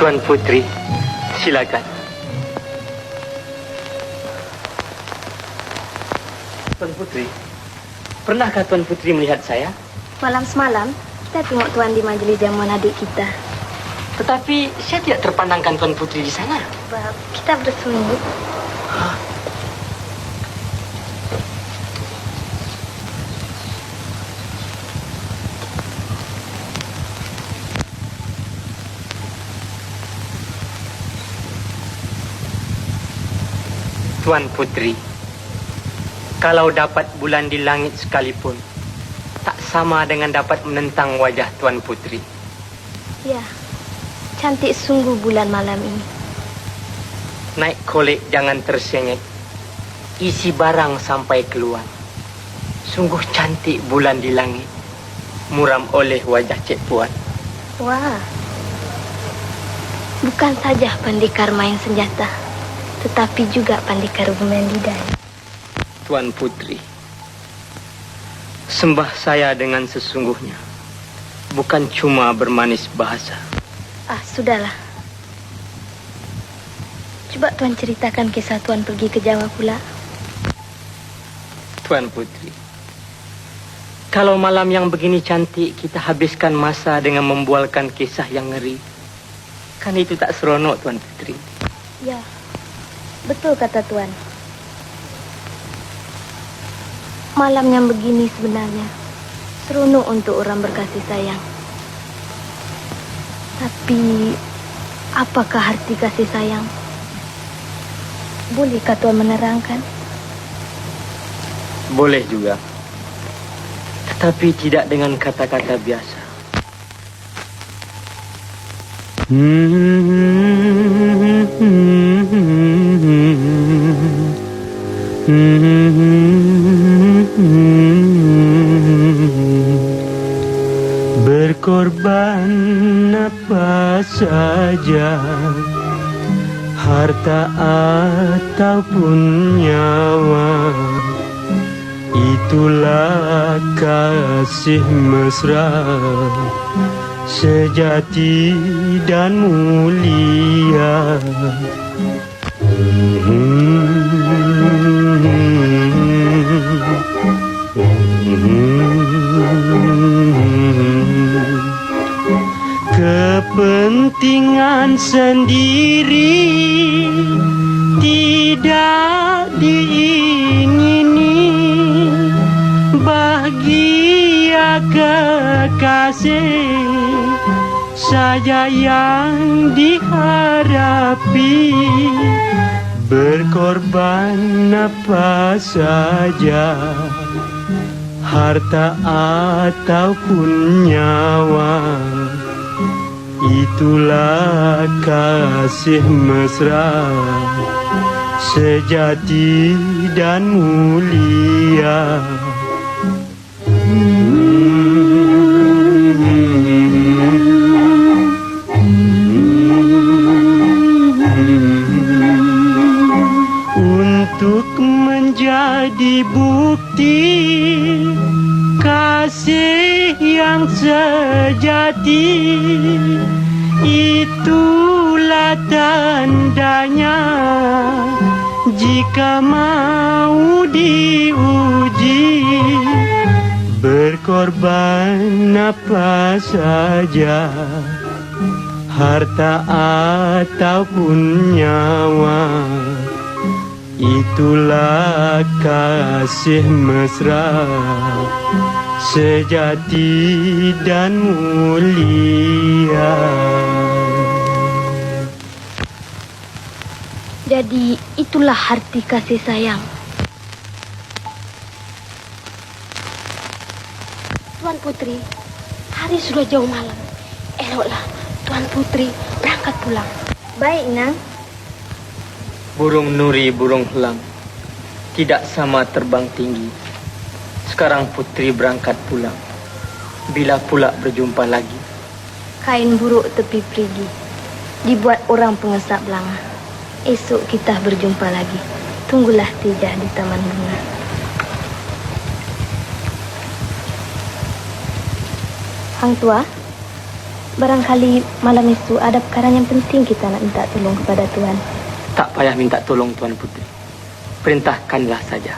Tuan Putri, silakan. Tuan Putri, pernahkah Tuan Putri melihat saya? Malam semalam, Kita tengok Tuan di majelis jamuan adik kita. Tetapi saya tidak terpandangkan Tuan Putri di sana. Sebab kita bersembunyi. Tuan Putri, kalau dapat bulan di langit sekalipun, tak sama dengan dapat menentang wajah Tuan Putri. Ya, cantik sungguh bulan malam ini. Naik kolek jangan tersengit, isi barang sampai keluar. Sungguh cantik bulan di langit, muram oleh wajah Cik Puan. Wah, bukan saja pendekar main senjata, tetapi juga pendekar bermain lidah. Tuan Putri, sembah saya dengan sesungguhnya, bukan cuma bermanis bahasa. Sudahlah. Coba Tuan ceritakan kisah Tuan pergi ke Jawa pula. Tuan Putri, kalau malam yang begini cantik kita habiskan masa dengan membualkan kisah yang ngeri, kan itu tak seronok, Tuan Putri. Ya, betul kata Tuan. Malam yang begini sebenarnya seronok untuk orang berkasih sayang. Tapi apakah arti kasih sayang? Bolehkah Tuan menerangkan? Boleh juga, tetapi tidak dengan kata-kata biasa. Berkorban apa saja, harta ataupun nyawa, itulah kasih mesra sejati dan mulia. Kepentingan sendiri tidak diingini, bahagia kekasih saja yang diharapi. Berkorban apa saja, harta ataupun nyawa, itulah kasih mesra sejati dan mulia. Untuk menjadi bukti kasih yang sejati, itulah tandanya jika mau diuji. Berkorban apa saja, harta ataupun nyawa, itulah kasih mesra sejati dan mulia. Jadi itulah arti kasih sayang. Tuan Putri, hari sudah jauh malam. Eloklah Tuan Putri berangkat pulang. Baik, Nang. Burung nuri, burung helang, tidak sama terbang tinggi. Sekarang Putri berangkat pulang. Bila pula berjumpa lagi? Kain buruk tepi perigi, dibuat orang pengesap belanga. Esok kita berjumpa lagi. Tunggulah Tijah di taman bunga. Hang Tua, barangkali malam itu ada perkara yang penting kita nak minta tolong kepada Tuan. Tak payah minta tolong, Tuan Putri. Perintahkanlah saja.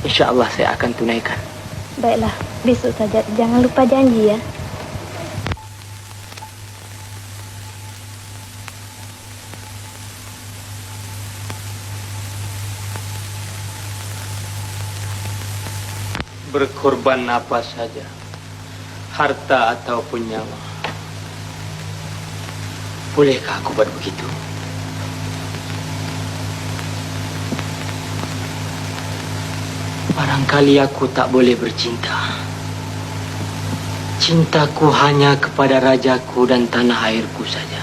InsyaAllah saya akan tunaikan. Baiklah, besok saja. Jangan lupa janji ya. berkorban apa saja, harta ataupun nyawa. Bolehkah aku buat begitu? Barangkali aku tak boleh bercinta. Cintaku hanya kepada rajaku dan tanah airku saja.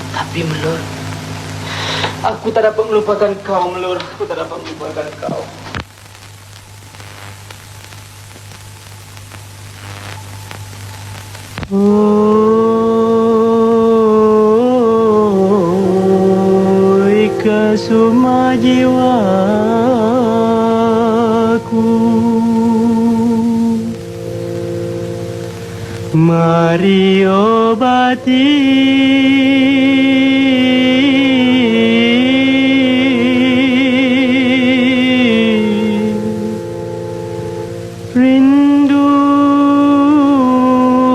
Tapi Melur, aku tak dapat melupakan kau, Melur. Aku tak dapat melupakan kau. Oi kesuma jiwaku, mari obati rindu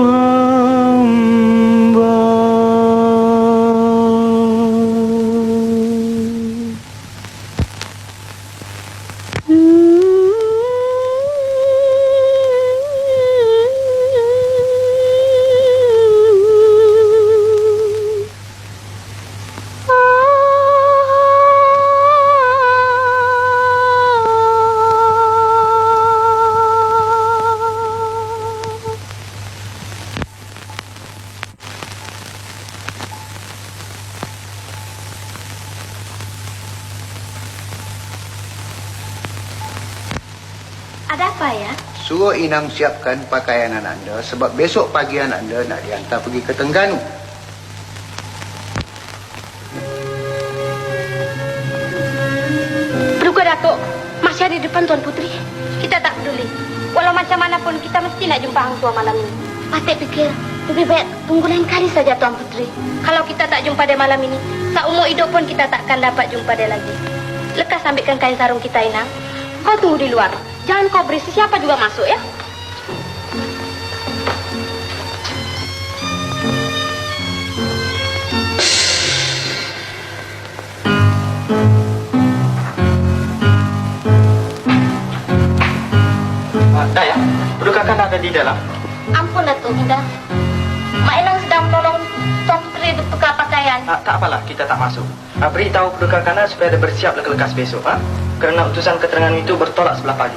hamba. Ada apa ya? Suruh Inang siapkan pakaian Anda sebab besok pagi Anda nak dihantar pergi ke Tengganu. Perluka Datuk, masih ada di depan Tuan Putri. Kita tak peduli. Walau macam mana pun kita mesti nak jumpa Hang Tua malam ini. Patik pikir lebih baik tunggu lain kali saja Tuan Putri. Kalau kita tak jumpa dia malam ini, seumur hidup pun kita takkan dapat jumpa dia lagi. Lekas ambilkan kain sarung kita, Inang. Kau tunggu di luar. Jangan kau berisi, siapa juga masuk ya. Daya, perlukah ada di dalam? Ampun Datuk, Indah. Mak Inang sedang tolong Tuan Putri bertukar pakaian. Tak apalah, kita tak masuk. Beritahu perlukah supaya dia bersiap lekas besok. Kerana utusan keterangan itu bertolak sebelah pagi.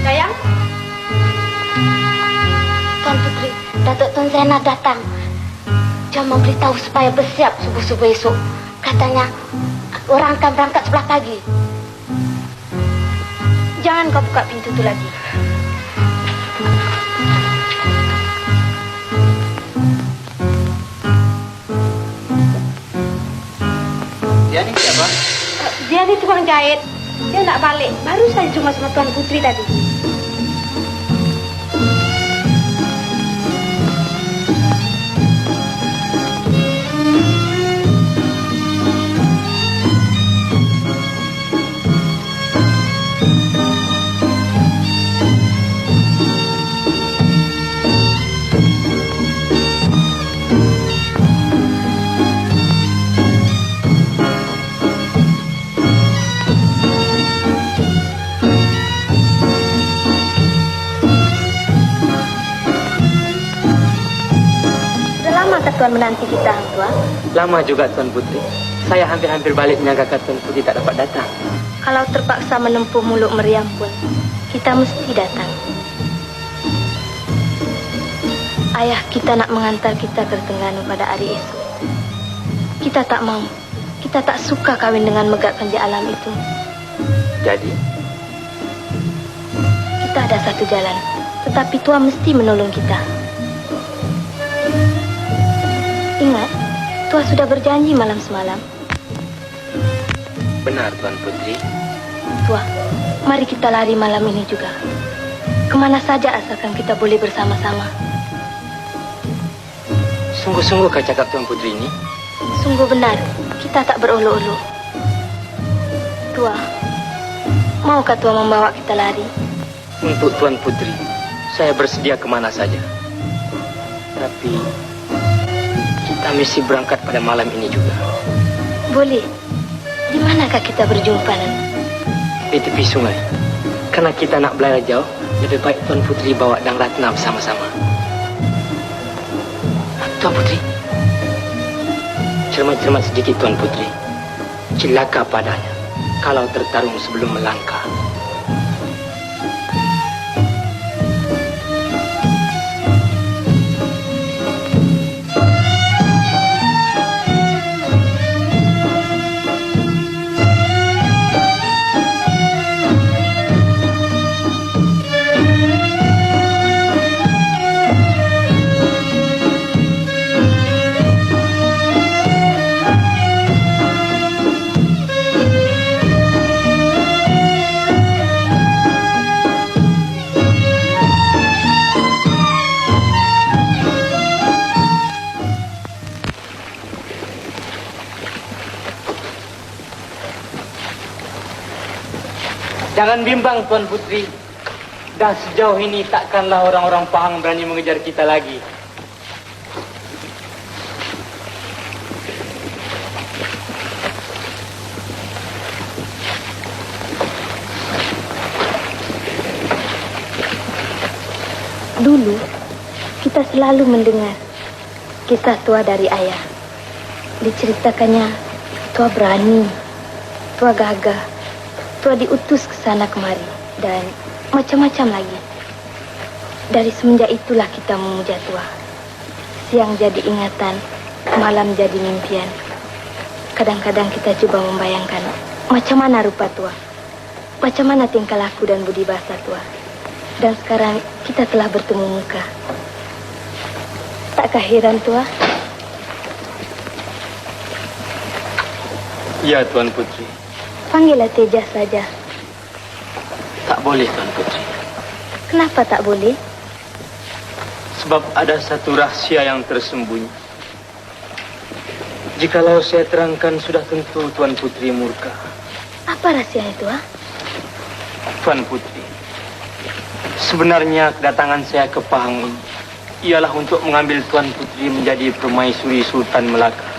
Sayang. Tuan Putri, Datuk Tun Zainal datang. Dia memberitahu supaya bersiap subuh-subuh esok. Katanya, orang akan berangkat sebelah pagi. Jangan kau buka pintu itu lagi. Dia ni siapa? Dia ni tukang jahit. Dia nak balik. Baru saja cuma sama Tuan Putri tadi. Tuan menanti kita, Hang Tua? Lama juga, Tuan Putri. Saya hampir-hampir balik menyangka Tuan Putri tak dapat datang. Kalau terpaksa menempuh muluk meriam pun, kita mesti datang. Ayah kita nak mengantar kita ke Tengganu pada hari esok. Kita tak mau. Kita tak suka kawin dengan megakkan di alam itu. Jadi? Kita ada satu jalan. Tetapi Tua mesti menolong kita. Ingat, Tua sudah berjanji malam semalam. Benar, Tuan Putri. Tua, mari kita lari malam ini juga. Kemana saja asalkan kita boleh bersama-sama. Sungguh-sungguh kau cakap Tuan Putri ini? Sungguh benar, kita tak berolok-olok. Tua, maukah Tua membawa kita lari? Untuk Tuan Putri, saya bersedia kemana saja. Tapi kita mesti berangkat pada malam ini juga. Boleh. Di manakah kita berjumpa nanti? Di tepi sungai. Karena kita nak berlayar jauh, lebih baik Tuan Putri bawa Dang Ratna bersama-sama. Tuan Putri, cermat-cermat sedikit Tuan Putri. Celaka padanya kalau tertarung sebelum melangkah. Jangan bimbang Tuan Putri. Dah sejauh ini takkanlah orang-orang Pahang berani mengejar kita lagi. Dulu, kita selalu mendengar kisah tua dari ayah. Diceritakannya, tua berani, tua gagah, tua diutus ke sana kemari, dan macam-macam lagi. Dari semenjak itulah kita memuja tua. Siang jadi ingatan, malam jadi mimpian. Kadang-kadang kita coba membayangkan macam mana rupa tua, macam mana tingkah laku dan budi bahasa tua. Dan sekarang kita telah bertemu muka. Takkah heran tua? Ya Tuan Putri. Panggillah Tejas saja. Tak boleh Tuan Putri. Kenapa tak boleh? Sebab ada satu rahsia yang tersembunyi. Jikalau saya terangkan, sudah tentu Tuan Putri murka. Apa rahasia itu, ha? Tuan Putri, sebenarnya kedatangan saya ke Pahang ini ialah untuk mengambil Tuan Putri menjadi permaisuri Sultan Melaka.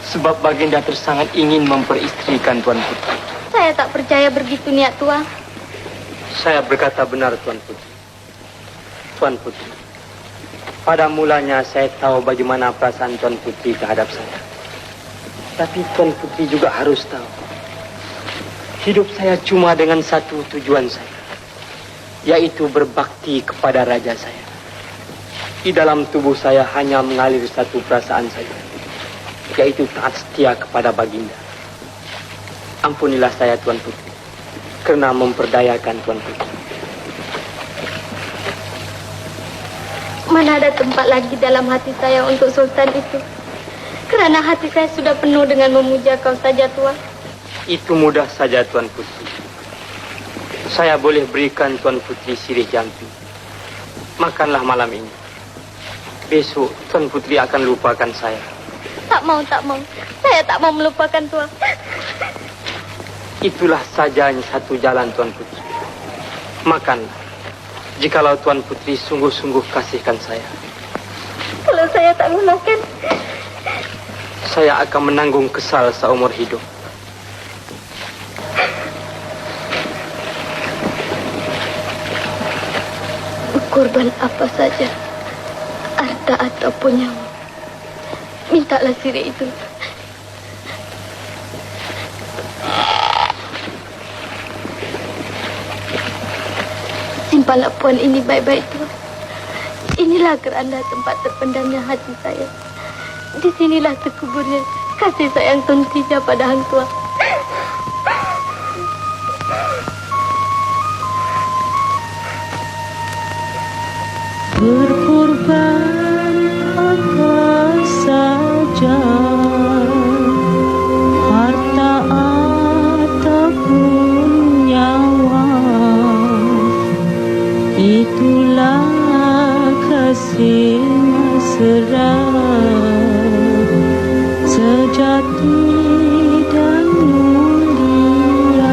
Sebab baginda tersangat ingin memperistrikan Tuan Putri. Saya tak percaya begitu niat tua. Saya berkata benar Tuan Putri. Tuan Putri, pada mulanya saya tahu bagaimana perasaan Tuan Putri terhadap saya. Tapi Tuan Putri juga harus tahu, hidup saya cuma dengan satu tujuan saya, yaitu berbakti kepada raja saya. Di dalam tubuh saya hanya mengalir satu perasaan saja, yaitu taat setia kepada baginda. Ampunilah saya Tuan Putri, kerana memperdayakan Tuan Putri. Mana ada tempat lagi dalam hati saya untuk Sultan itu. Kerana hati saya sudah penuh dengan memuja kau saja, tua. Itu mudah saja Tuan Putri. Saya boleh berikan Tuan Putri sirih jampi. Makanlah malam ini. Besok Tuan Putri akan lupakan saya. Tak mau. Saya tak mau melupakan tua. Itulah saja satu jalan Tuan Putri. Makanlah. Jikalau Tuan Putri sungguh-sungguh kasihkan saya. Kalau saya tak memakan, saya akan menanggung kesal seumur hidup. korban apa saja, harta ataupun nyawa, mintalah sirih itu. Simpanlah puan ini baik-baik, Tuan. Inilah keranda tempat terpendamnya hati saya. Di sinilah terkuburnya kasih sayang Tun Tija pada Hang Tua. Berkorban apa saja, harta ataupun nyawa, itulah kasih mesra sejati dan mulia.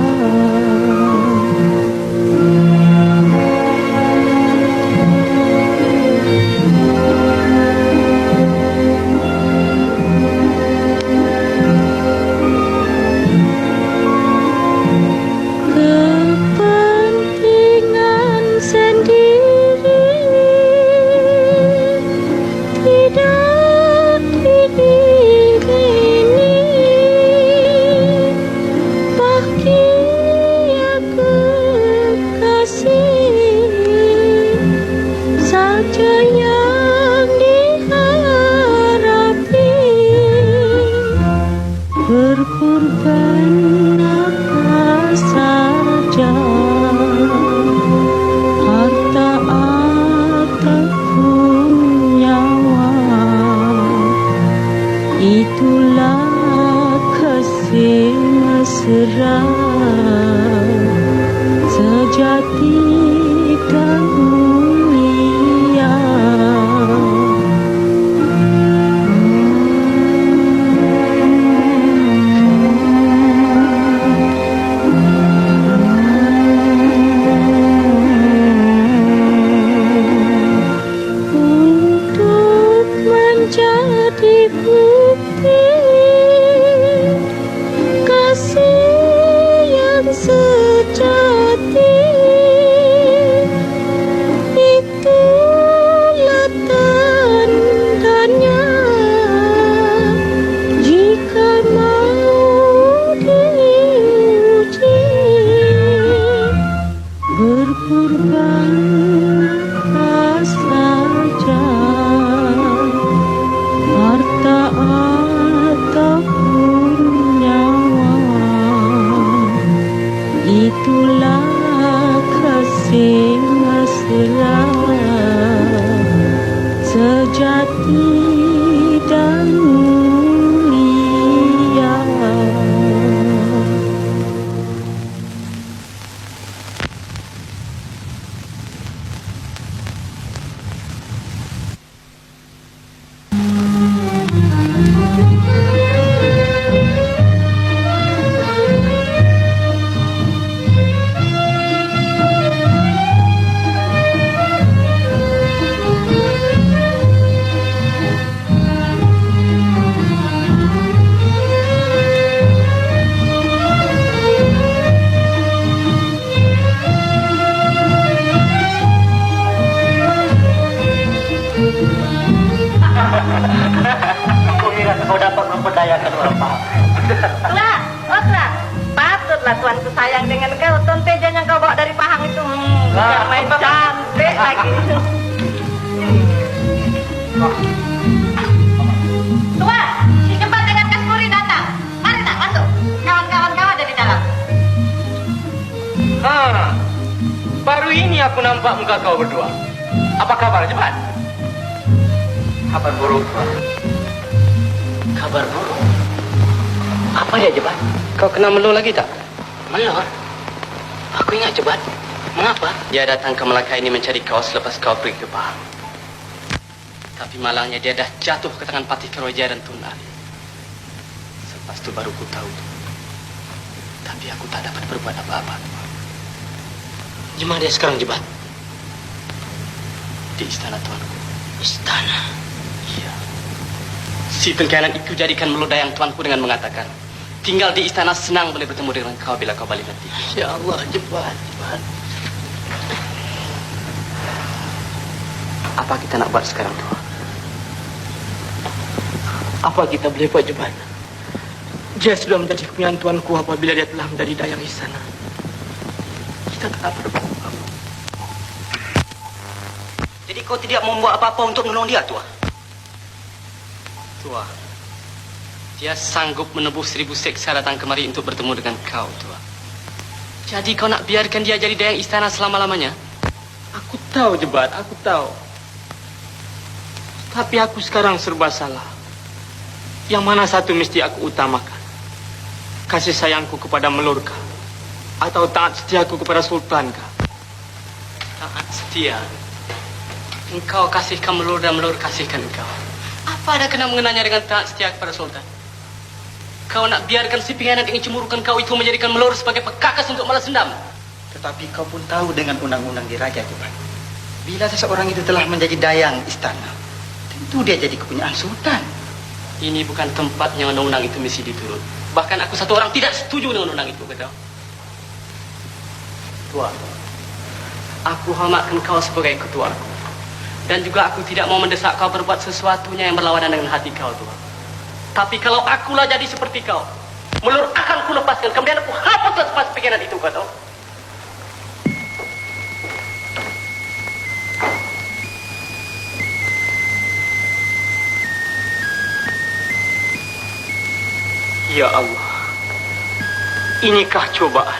bukan apa saja harta ataupun nyawa, itulah kasih mesra sejati dan mulia. Untuk menjadi bukti kasih yang sejati, itulah tandanya jika mau diuji. Berkorban apa saja harta ataupun nyawa, itulah kasih mesra sejati dan mulia. Aku kira kau dapat memperdayakan orang paham. Tua, patutlah tuanku sayang dengan kau. Tontejan yang kau bawa dari Pahang itu, main cantik lagi. Tua, si Jembat dengan Kasturi datang. Mari nak masuk. Kawan-kawan kau ada di dalam. Baru ini aku nampak muka kau berdua. Apa kabar, Jembat? Kabar buruk, Tuan. Kabar buruk? Apa dia, Jebat? Kau kena melur lagi tak? Melur? Aku ingat, Jebat. Mengapa? Dia datang ke Melaka ini mencari kau selepas kau pergi ke Pahang. Tapi malangnya dia dah jatuh ke tangan Patih Kerojaya dan Tun Ali. Selepas itu baru ku tahu. Tapi aku tak dapat berbuat apa-apa. Di mana dia sekarang, Jebat? Di istana tuanku. Istana? Iya. Si pengkhianat itu jadikan melodayang tuanku dengan mengatakan, tinggal di istana senang boleh bertemu dengan kau bila kau balik nanti. Ya Allah, Jebat. Apa kita nak buat sekarang, Tuan? Apa kita boleh buat, Jebat? Dia sudah menjadi kepunyaan tuanku apabila dia telah menjadi dayang istana. Kita tak dapat berbuat apa-apa. Jadi kau tidak membuat apa-apa untuk menolong dia, Tuan? Tua, dia sanggup menebus 1000 seksa datang kemari untuk bertemu dengan kau, Tua. Jadi kau nak biarkan dia jadi dayang istana selama-lamanya? Aku tahu, Jebat, aku tahu. Tapi aku sekarang serba salah. Yang mana satu mesti aku utamakan? Kasih sayangku kepada Melurka atau taat setiaku kepada Sultankah? Taat setia. Engkau kasihkan Melur dan Melur kasihkan engkau. Apa ada kena mengenanya dengan taat setia kepada Sultan? Kau nak biarkan si pengkhianat yang cemburukan kau itu menjadikan Melur sebagai pekakas untuk balas dendam? Tetapi kau pun tahu dengan undang-undang di Raja, Jebat. Bila seseorang itu telah menjadi dayang istana, tentu dia jadi kepunyaan Sultan. Ini bukan tempatnya undang-undang itu mesti diturut. Bahkan aku satu orang tidak setuju dengan undang itu, kata. Tuan, aku hormatkan kau sebagai ketuaku. Dan juga aku tidak mau mendesak kau berbuat sesuatunya yang berlawanan dengan hati kau, Tuan. Tapi kalau akulah jadi seperti kau, Melur akan ku lepaskan. Kemudian aku hapuslah semua pikiran itu, kau tahu? Ya Allah, Inikah cobaan?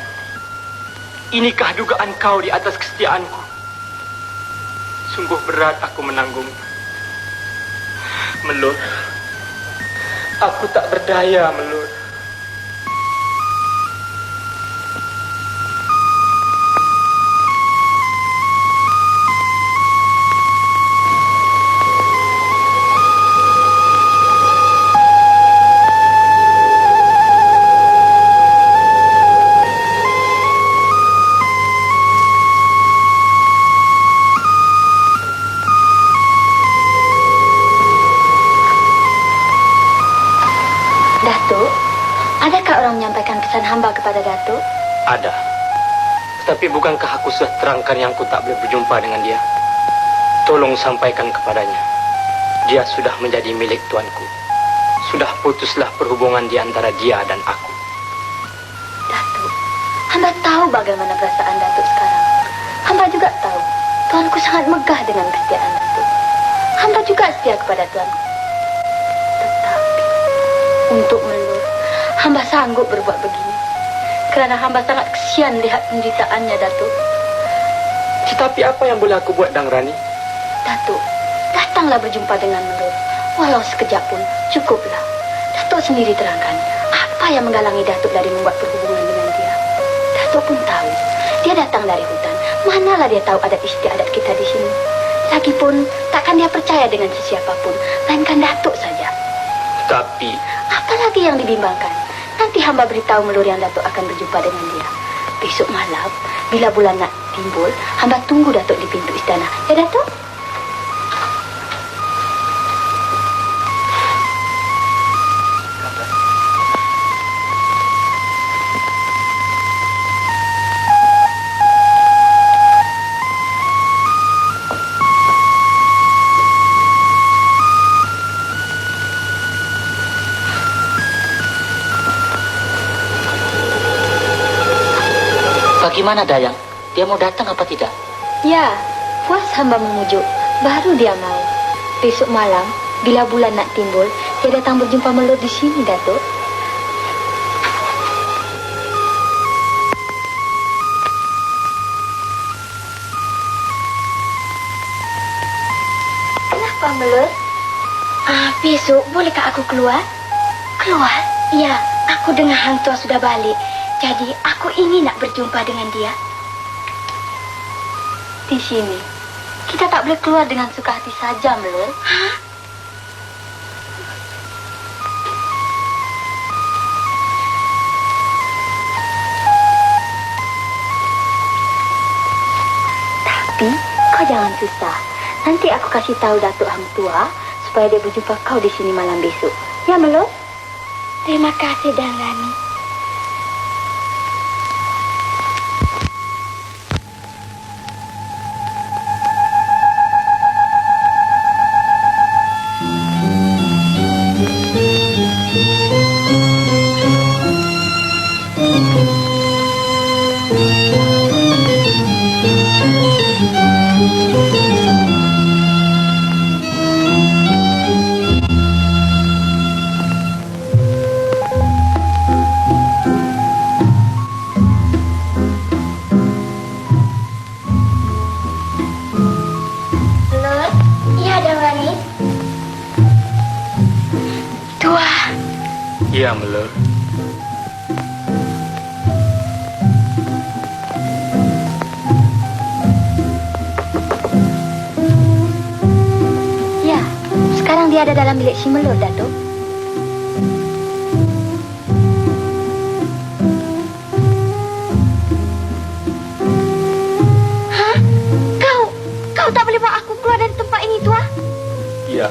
Inikah dugaan kau di atas kesetiaanku? Sungguh berat aku menanggung. Melur, aku tak berdaya, Melur. Datuk, adakah orang menyampaikan pesan hamba kepada Datuk? Ada. Tetapi bukankah aku sudah terangkan yang ku tak boleh berjumpa dengan dia? Tolong sampaikan kepadanya. Dia sudah menjadi milik tuanku. Sudah putuslah perhubungan di antara dia dan aku. Datuk, hamba tahu bagaimana perasaan Datuk sekarang. Hamba juga tahu tuanku sangat megah dengan kesetiaan Datuk. Hamba juga setia kepada tuanku. Untuk Melur, hamba sanggup berbuat begini. Kerana hamba sangat kesian lihat penderitaannya, Datuk. Tetapi apa yang boleh aku buat, Dang Rani? Datuk, datanglah berjumpa dengan Melur. Walau sekejap pun, cukuplah. Datuk sendiri terangkan apa yang menghalangi Datuk dari membuat perhubungan dengan dia. Datuk pun tahu, dia datang dari hutan. Manalah dia tahu adat istiadat kita di sini. Lagipun, takkan dia percaya dengan sesiapapun, melainkan Datuk saja. Tapi apalagi yang dibimbangkan? Nanti hamba beritahu Melur yang Datuk akan berjumpa dengan dia. Besok malam, bila bulan nak timbul, hamba tunggu Datuk di pintu istana. Ya, Datuk? Bagaimana Dayang? Dia mau datang apa tidak? Ya, puas hamba memujuk. Baru dia mau. Besok malam, bila bulan nak timbul, dia datang berjumpa Melur di sini, Datuk. Kenapa, Melur? Besok bolehkah aku keluar? Keluar? Ya, aku dengar Hang Tua sudah balik. Jadi, aku ingin nak berjumpa dengan dia. Di sini, kita tak boleh keluar dengan suka hati saja, Melur. Hah? Tapi, kau jangan susah. Nanti aku kasih tahu Datuk Hang Tua supaya dia berjumpa kau di sini malam besok. Ya, Melur? Terima kasih, Dang Rani. Ya, Melur. Ya, sekarang dia ada dalam bilik si Melur, Datuk. Hah? Kau tak boleh bawa aku keluar dari tempat ini, Tua? Ya,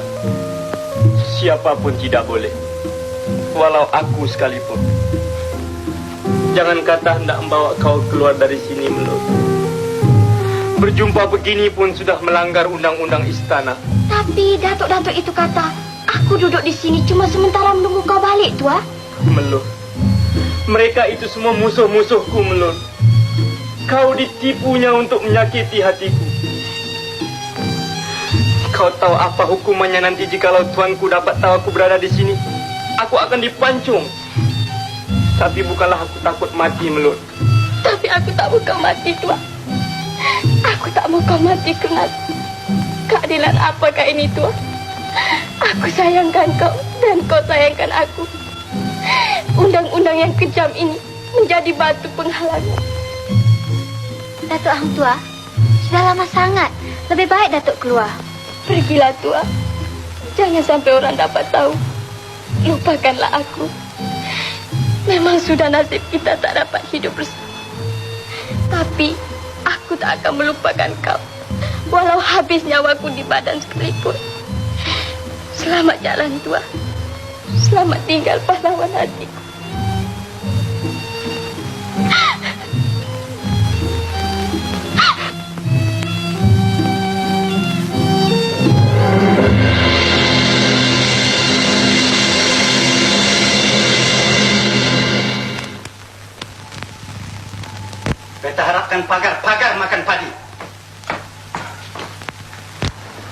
siapapun tidak boleh. Walau aku sekalipun. Jangan kata hendak membawa kau keluar dari sini, Melur. Berjumpa begini pun sudah melanggar undang-undang istana. Tapi Datuk-Datuk itu kata, aku duduk di sini cuma sementara menunggu kau balik, Tua. Melur, mereka itu semua musuh-musuhku, Melur. Kau ditipunya untuk menyakiti hatiku. Kau tahu apa hukumannya nanti jikalau tuanku dapat tahu aku berada di sini? Aku akan dipancung. Tapi bukanlah aku takut mati, Melut. Tapi aku tak mau kau mati, Tuan. Aku tak mau kau mati kerana keadilan apakah ini, Tuan? Aku sayangkan kau dan kau sayangkan aku. Undang-undang yang kejam ini menjadi batu penghalangan. Datuk Hang Tua, sudah lama sangat. Lebih baik Datuk keluar. Pergilah, Tua. Jangan sampai orang dapat tahu. Lupakanlah aku. Memang sudah nasib kita tak dapat hidup bersama. Tapi aku tak akan melupakan kau. Walau habis nyawaku di badan sekalipun. Selamat jalan, Tua. Selamat tinggal pahlawan hatiku. Beta harapkan pagar makan padi.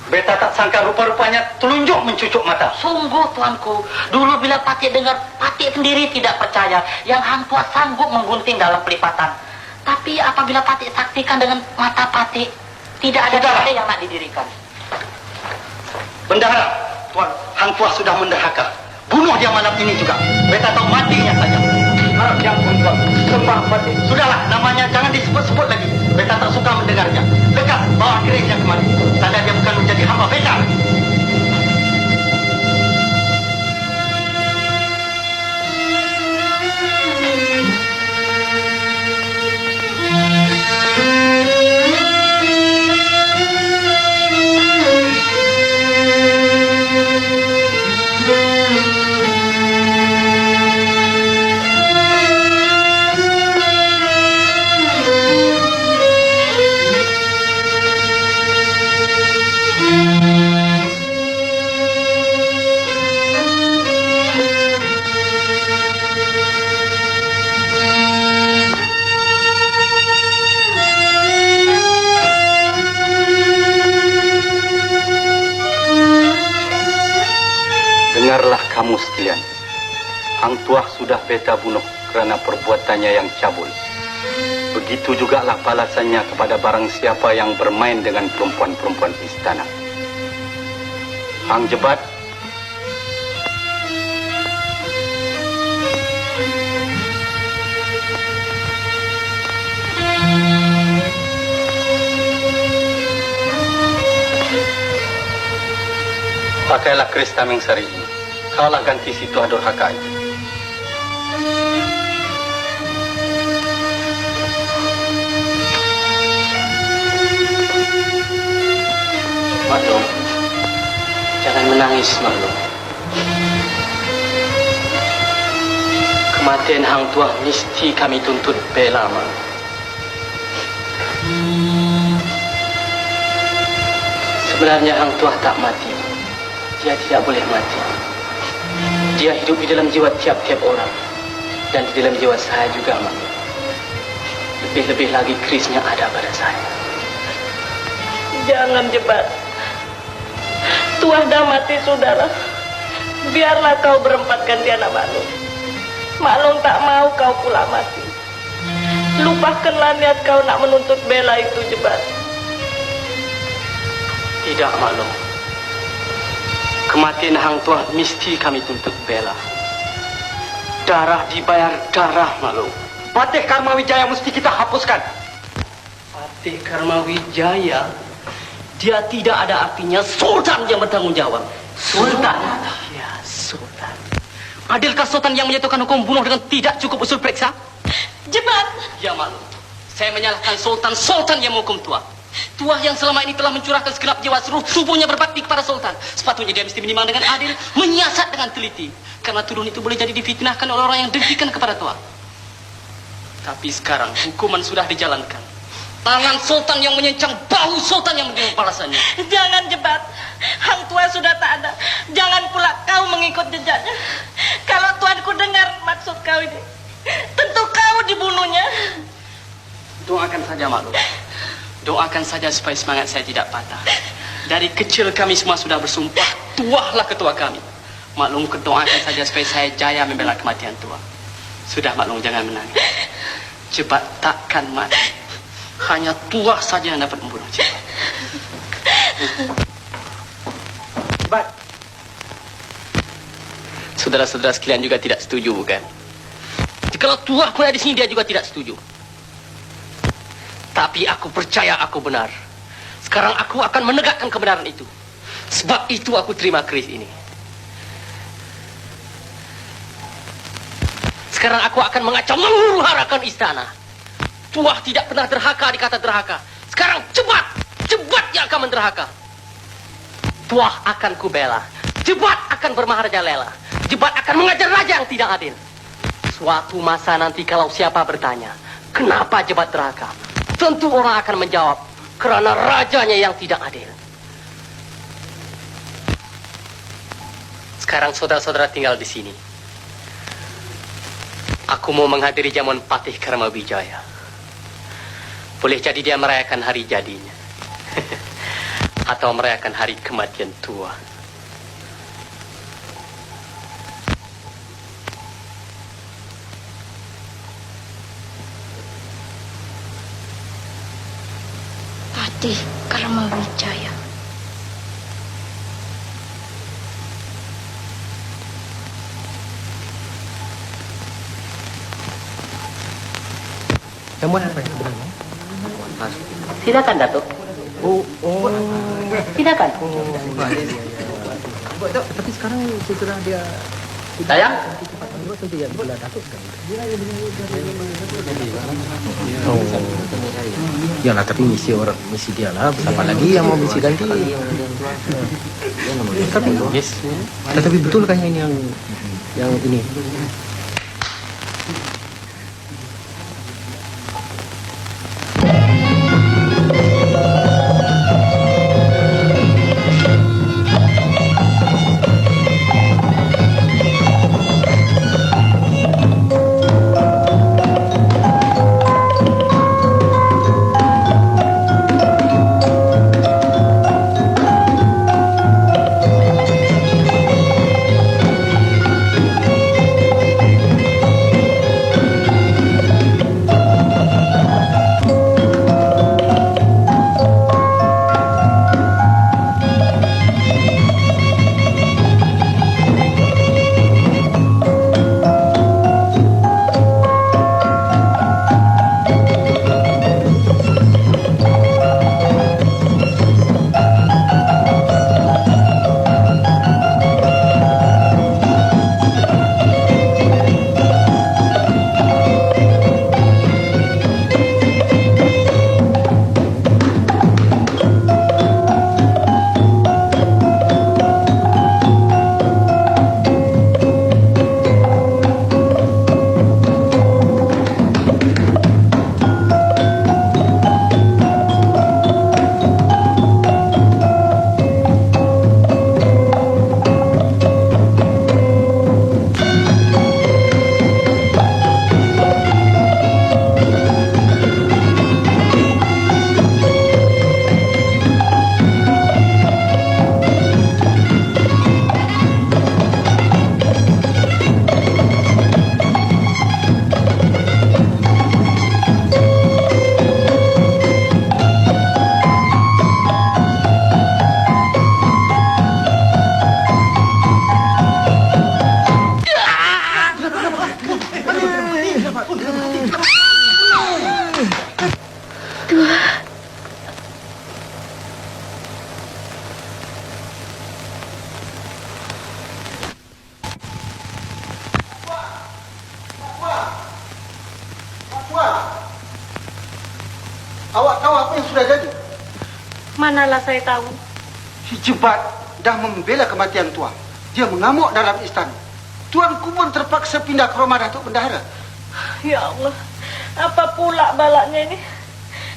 Beta tak sangka rupa-rupanya telunjuk mencucuk mata. Sungguh tuanku, dulu bila Patik dengar, Patik sendiri tidak percaya yang Hang Tua sanggup menggunting dalam pelipatan. Tapi apabila Patik saksikan dengan mata Patik, tidak ada Sudahlah. tanda yang nak didirikan. Bendahara, Tuan Hang Tua sudah mendahaka. Bunuh dia malam ini juga. Beta tahu matinya saja. Harap yang pun Tuan. Sembah Patik. Sudahlah, namanya jangan disebut-sebut lagi. Beta tak suka mendengarnya. Dekat, bawa keringnya kemari. Tanda dia bukan menjadi hamba beta. Dengarlah kamu sekalian. Hang Tuah sudah beta bunuh kerana perbuatannya yang cabul. Begitu jugalah balasannya kepada barang siapa yang bermain dengan perempuan-perempuan istana. Hang Jebat, pakailah keris tameng sari ini. Kaulah ganti si Tuah Durhaka itu. Maklum, jangan menangis, Maklum. Kematian Hang Tuah mesti kami tuntut bela, Maklum. Sebenarnya Hang Tuah tak mati. Dia tidak boleh mati. Dia hidup di dalam jiwa tiap-tiap orang. Dan di dalam jiwa saya juga, Maklum. Lebih-lebih lagi kerisnya ada pada saya. Jangan Jebat. Tuah dah mati, saudara. Biarlah kau berempat ganti anak Maklum. Maklum tak mau kau pula mati. Lupakanlah niat kau nak menuntut bela itu, Jebat. Tidak, Maklum. Kematian Hang Tuah mesti kami tuntut bela. Darah dibayar darah, Maklum. Patih Karma Wijaya mesti kita hapuskan. Patih Karma Wijaya? Dia tidak ada artinya Sultan yang bertanggung jawab. Sultan? Ya, Sultan. Adilkah Sultan yang menjatuhkan hukum bunuh dengan tidak cukup usul periksa? Jebat! Ya, Maklum. Saya menyalahkan Sultan yang menghukum Tuah. Tuah yang selama ini telah mencurahkan segenap jiwa seluruh tubuhnya berbakti kepada Sultan. Sepatutnya dia mesti menimbang dengan adil, menyiasat dengan teliti. Karena tuduhan itu boleh jadi difitnahkan oleh orang yang dengkikan kepada Tuah. Tapi sekarang hukuman sudah dijalankan. Tangan Sultan yang menyencang bahu Sultan yang menerima balasannya. Jangan Jebat. Hang Tua sudah tak ada. Jangan pula kau mengikut jejaknya. Kalau tuanku dengar maksud kau ini, tentu kau dibunuhnya. Doakan saja, Maklum. Doakan saja supaya semangat saya tidak patah. Dari kecil kami semua sudah bersumpah, Tuahlah ketua kami. Maklum, doakan saja supaya saya jaya membela kematian Tuah. Sudah Mak Long, jangan menangis. Jebat takkan mati. Hanya Tuah saja yang dapat membunuh Jebat. Jebat. Saudara-saudara sekalian juga tidak setuju, bukan? Jikalau Tuah pun ada di sini, dia juga tidak setuju. Tapi aku percaya aku benar. Sekarang aku akan menegakkan kebenaran itu. Sebab itu aku terima keris ini. Sekarang aku akan mengacau menghuru-harakan istana. Tuah tidak pernah derhaka dikata derhaka. Sekarang Jebat yang akan menderhaka. Tuah akan kubela. Jebat akan bermaharajalela. Jebat akan mengajar raja yang tidak adil. Suatu masa nanti kalau siapa bertanya, kenapa Jebat derhaka? Tentu orang akan menjawab, karena rajanya yang tidak adil. Sekarang saudara-saudara tinggal di sini. Aku mau menghadiri jamuan Patih Karmawijaya. Boleh jadi dia merayakan hari jadinya. Atau merayakan hari kematian Tuah. Patih Karmawijaya. Jamuan apa yang sebenarnya? Silakan, Datuk. Silakan. Tapi sekarang setelah dia Sayang. Yalah, tapi misi dia lah. Siapa lagi yang mau misi ganti? Tapi betul kan ini yang ini? Awak tahu apa yang sudah jadi? Manalah saya tahu. Si Jebat dah membela kematian Tuan. Dia mengamuk dalam istana. Tuanku pun terpaksa pindah ke rumah Datuk Bendahara. Ya Allah, apa pula balaknya ini?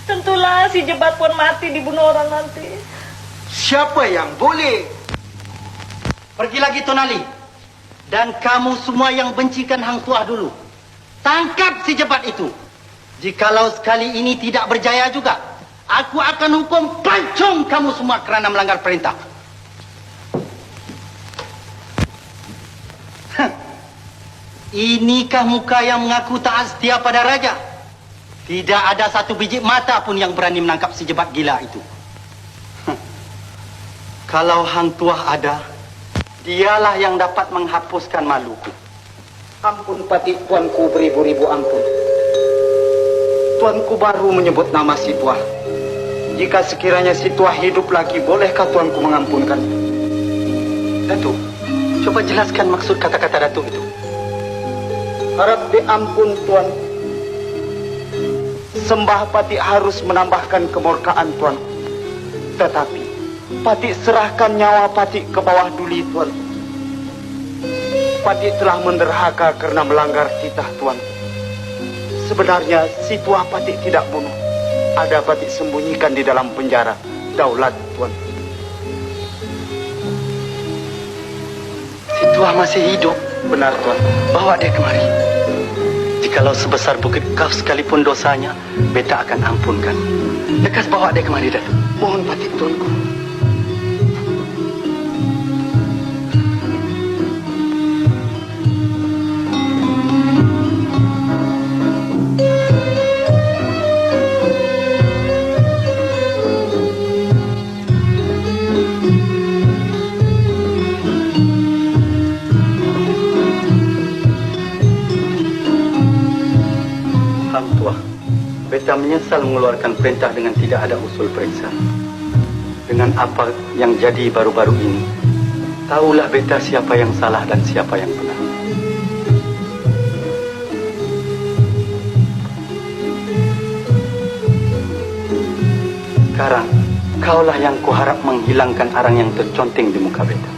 Tentulah si Jebat pun mati dibunuh orang nanti. Siapa yang boleh? Pergi lagi Tonali. Dan kamu semua yang bencikan Hang Tuah dulu. Tangkap si Jebat itu. Jikalau sekali ini tidak berjaya juga, aku akan hukum pancung kamu semua kerana melanggar perintah. Inikah muka yang mengaku taat setia pada raja? Tidak ada satu biji mata pun yang berani menangkap si jebat gila itu. Kalau Hang Tuah ada, dialah yang dapat menghapuskan maluku. Ampun Pati, tuanku beribu-ribu ampun. Tuanku baru menyebut nama si Tuah. Jika sekiranya si Tuah hidup lagi, bolehkah tuanku mengampunkan? Datuk, coba jelaskan maksud kata-kata Datuk itu. Harap diampun tuan. Sembah Pati harus menambahkan kemurkaan tuan. Tetapi Pati serahkan nyawa Pati ke bawah duli tuan. Pati telah menderhaka karena melanggar titah tuan. Sebenarnya si Tuah Pati tidak bunuh. Ada Pati sembunyikan di dalam penjara daulat tuan. Si Tuah masih hidup. Benar tuan. Bawa dia kemari. Jikalau sebesar bukit kaf sekalipun dosanya, beta akan ampunkan. Lekas bawa dia kemari, Datuk. Mohon Pati tuanku. Hang Tuah, beta menyesal mengeluarkan perintah dengan tidak ada usul periksa. Dengan apa yang jadi baru-baru ini, tahulah beta siapa yang salah dan siapa yang benar. Sekarang, kaulah yang kuharap menghilangkan arang yang terconteng di muka beta.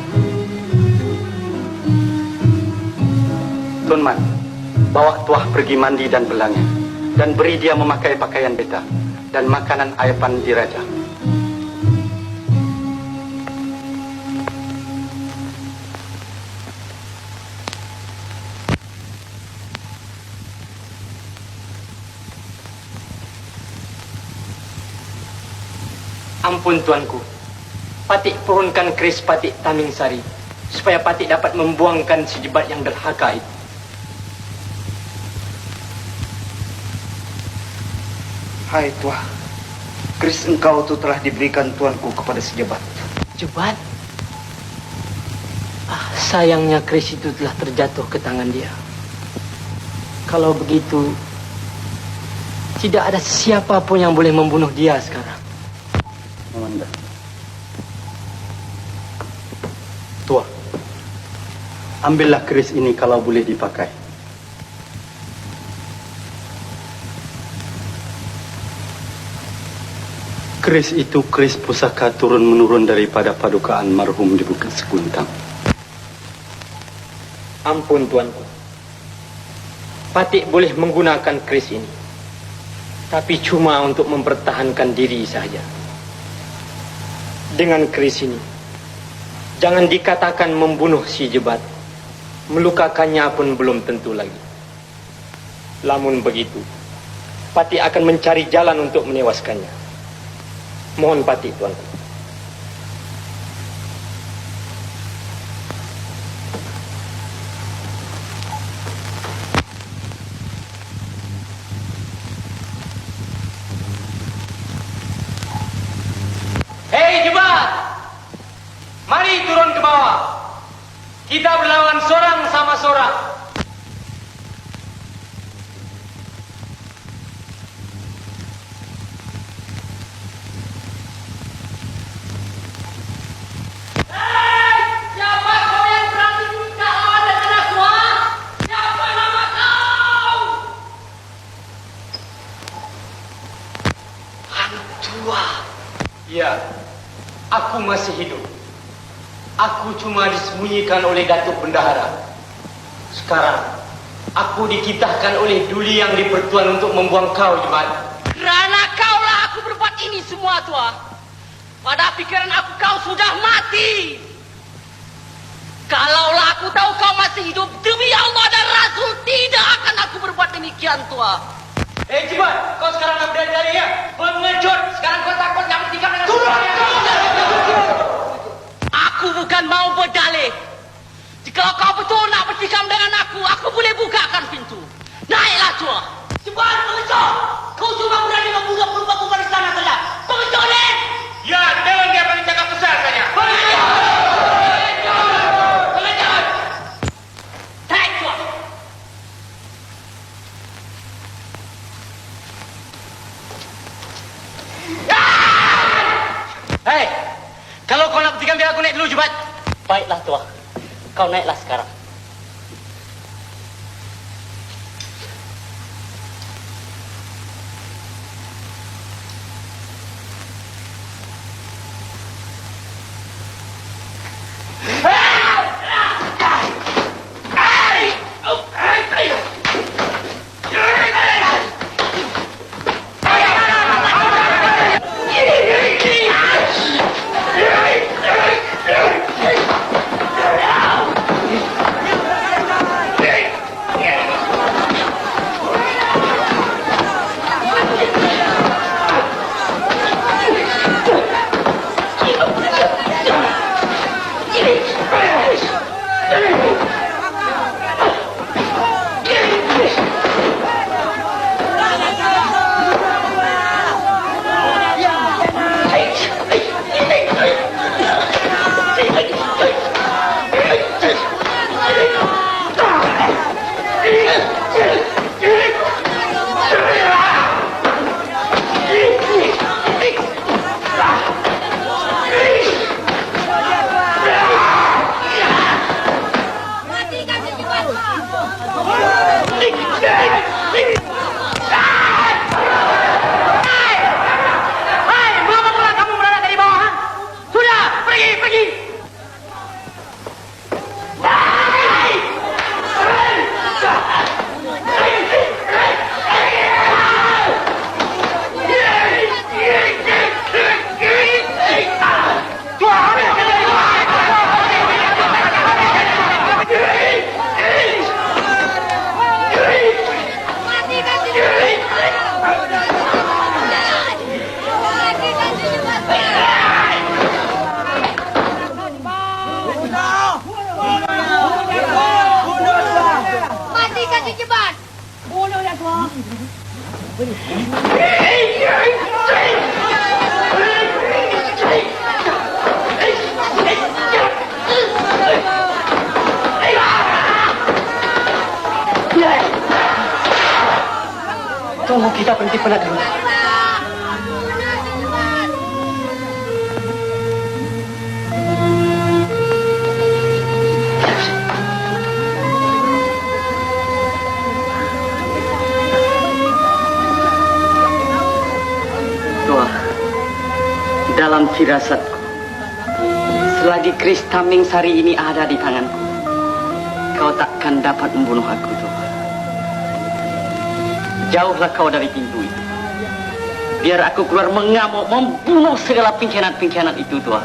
Tuan Man, bawa Tuah pergi mandi dan berlangi. Dan beri dia memakai pakaian beta dan makanan ayapan diraja. Ampun tuanku, Patik pohonkan keris Patik Taming Sari supaya Patik dapat membuangkan si jebat yang derhaka itu. Hai Tuah, keris engkau itu telah diberikan tuanku kepada si jebat. Jebat? Sayangnya keris itu telah terjatuh ke tangan dia. Kalau begitu, tidak ada siapapun yang boleh membunuh dia sekarang. Amanda. Tuah, ambillah keris ini kalau boleh dipakai. Keris itu keris pusaka turun-menurun daripada padukaan marhum di Bukit Sekuntang. Ampun tuanku, Patik boleh menggunakan keris ini, tapi cuma untuk mempertahankan diri saja. Dengan keris ini, jangan dikatakan membunuh si jebat, melukakannya pun belum tentu lagi. Lamun begitu, Patik akan mencari jalan untuk menewaskannya. Mohon Patik tuanku. Hei jebat, mari turun ke bawah. Kita berlawan seorang sama seorang. Ya, aku masih hidup. Aku cuma disembunyikan oleh Datuk Bendahara. Sekarang, aku dititahkan oleh Duli yang dipertuan untuk membuang kau, Jebat. Kerana kaulah aku berbuat ini semua, Tuah. Pada pikiran aku kau sudah mati. Kalaulah aku tahu kau masih hidup, demi Allah dan Rasul, tidak akan aku berbuat demikian, Tuah. Hei Jebat, kau sekarang nak berdari ya? Pengecut, sekarang kau takut nak bertikam dengan semuanya. Aku bukan mau berdalih. Jika kau betul nak bertikam dengan dengan aku boleh bukakan pintu. Naiklah tua. Cepat pengecut. Kau cuma berani membunuh purbaku pada sana saja. Pengecut ni. Ya, dengan dia paling cakap besar saja. Pengecut. Naik tua. Hei, kalau kau nak buktikan biar aku naik dulu cepat. Baiklah tua, kau naiklah sekarang. Tunggu, kita berhenti penat dulu. Tua, dalam firasatku, selagi keris tameng sari ini ada di tanganku, kau takkan dapat membunuh aku, Tua. Jauhlah kau dari pintu itu. Biar aku keluar mengamuk, membunuh segala pengkhianat-pengkhianat itu, Tua.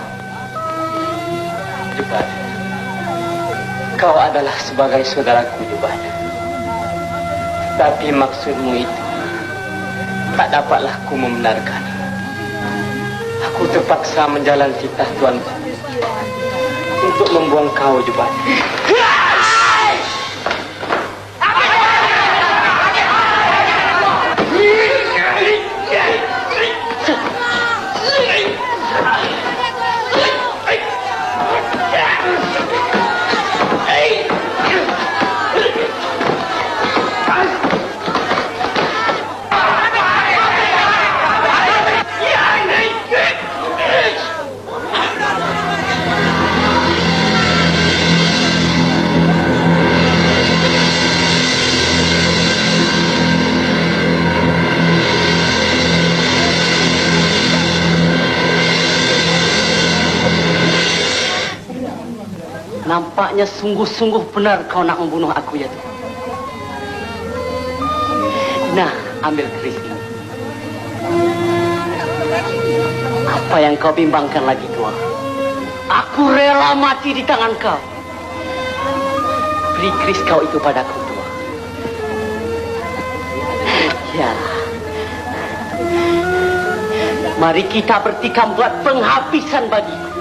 Jubat, kau adalah sebagai saudaraku, Jubat. Tapi maksudmu itu tak dapatlah ku membenarkan. Aku terpaksa menjalani titah tuanku untuk membuang kau, Jubat. Nampaknya sungguh-sungguh benar kau nak membunuh aku, ya Tua. Nah, ambil keris ini. Apa yang kau bimbangkan lagi, Tua? Aku rela mati di tangan kau. Beri keris kau itu padaku, Tua. Ya. Mari kita bertikam buat penghabisan bagiku.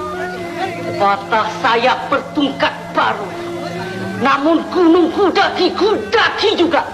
Patah sayap bertungkat baru. Namun gunung kudaki juga.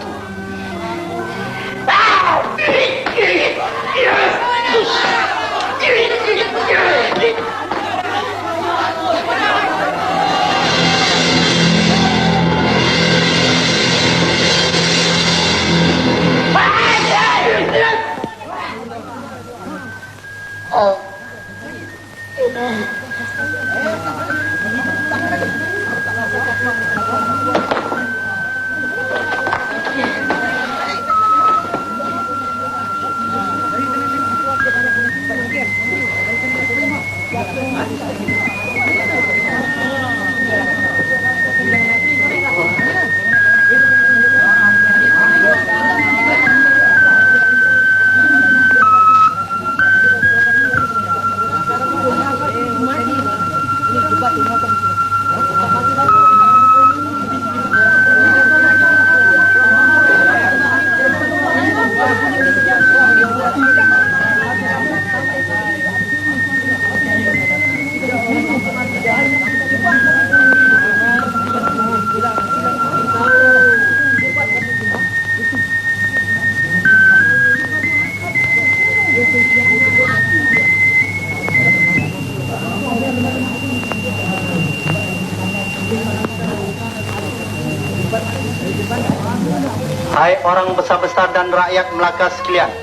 Hai orang besar-besar dan rakyat Melaka sekalian,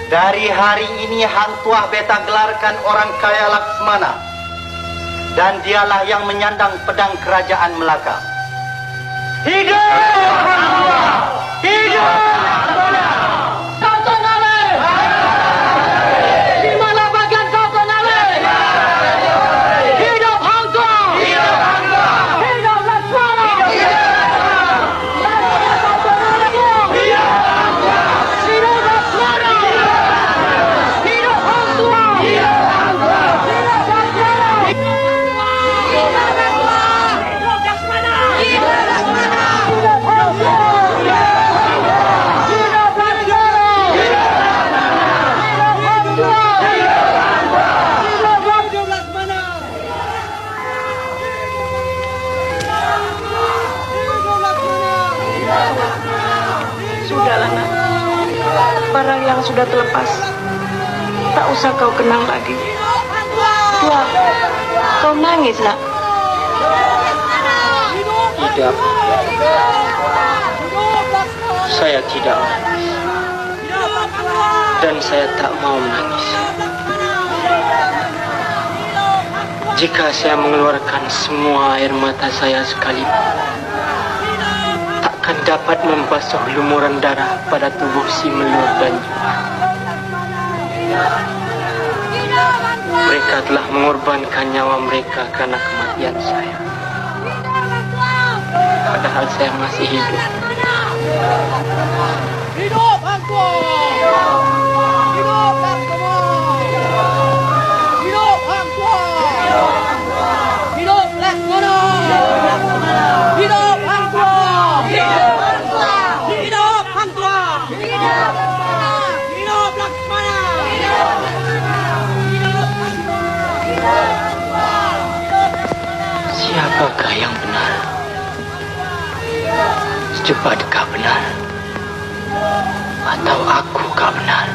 dari hari ini Hang Tuah beta gelarkan orang kaya Laksmana, dan dialah yang menyandang pedang kerajaan Melaka. Hidup Hang Tuah! Hidup Laksmana! Kau Tonale! Di mana bagian kau Tonale? Hidup Hang Tuah! Hidup Hang Tuah! Hidup Laksmana! Sudahlah, nak. Barang yang sudah terlepas, tak usah kau kenang lagi. Tua, kau nangis, nak. Tidak. Saya tidak menangis. Dan saya tak mau menangis. Jika saya mengeluarkan semua air mata saya sekalipun, takkan dapat membasuh lumuran darah pada tubuh si Melur dan Juhan. Mereka telah mengorbankan nyawa mereka karena kematian saya. Padahal saya masih hidup. Hidup Hang Tuah! Hidup Laksmana! Hidup Hang Tuah! Hidup Laksmana! Hidup Hang Tuah! Hidup Hang Tuah! Hidup Laksmana! Siapakah yang benar? Cepatkah benar? Atau akukah benar?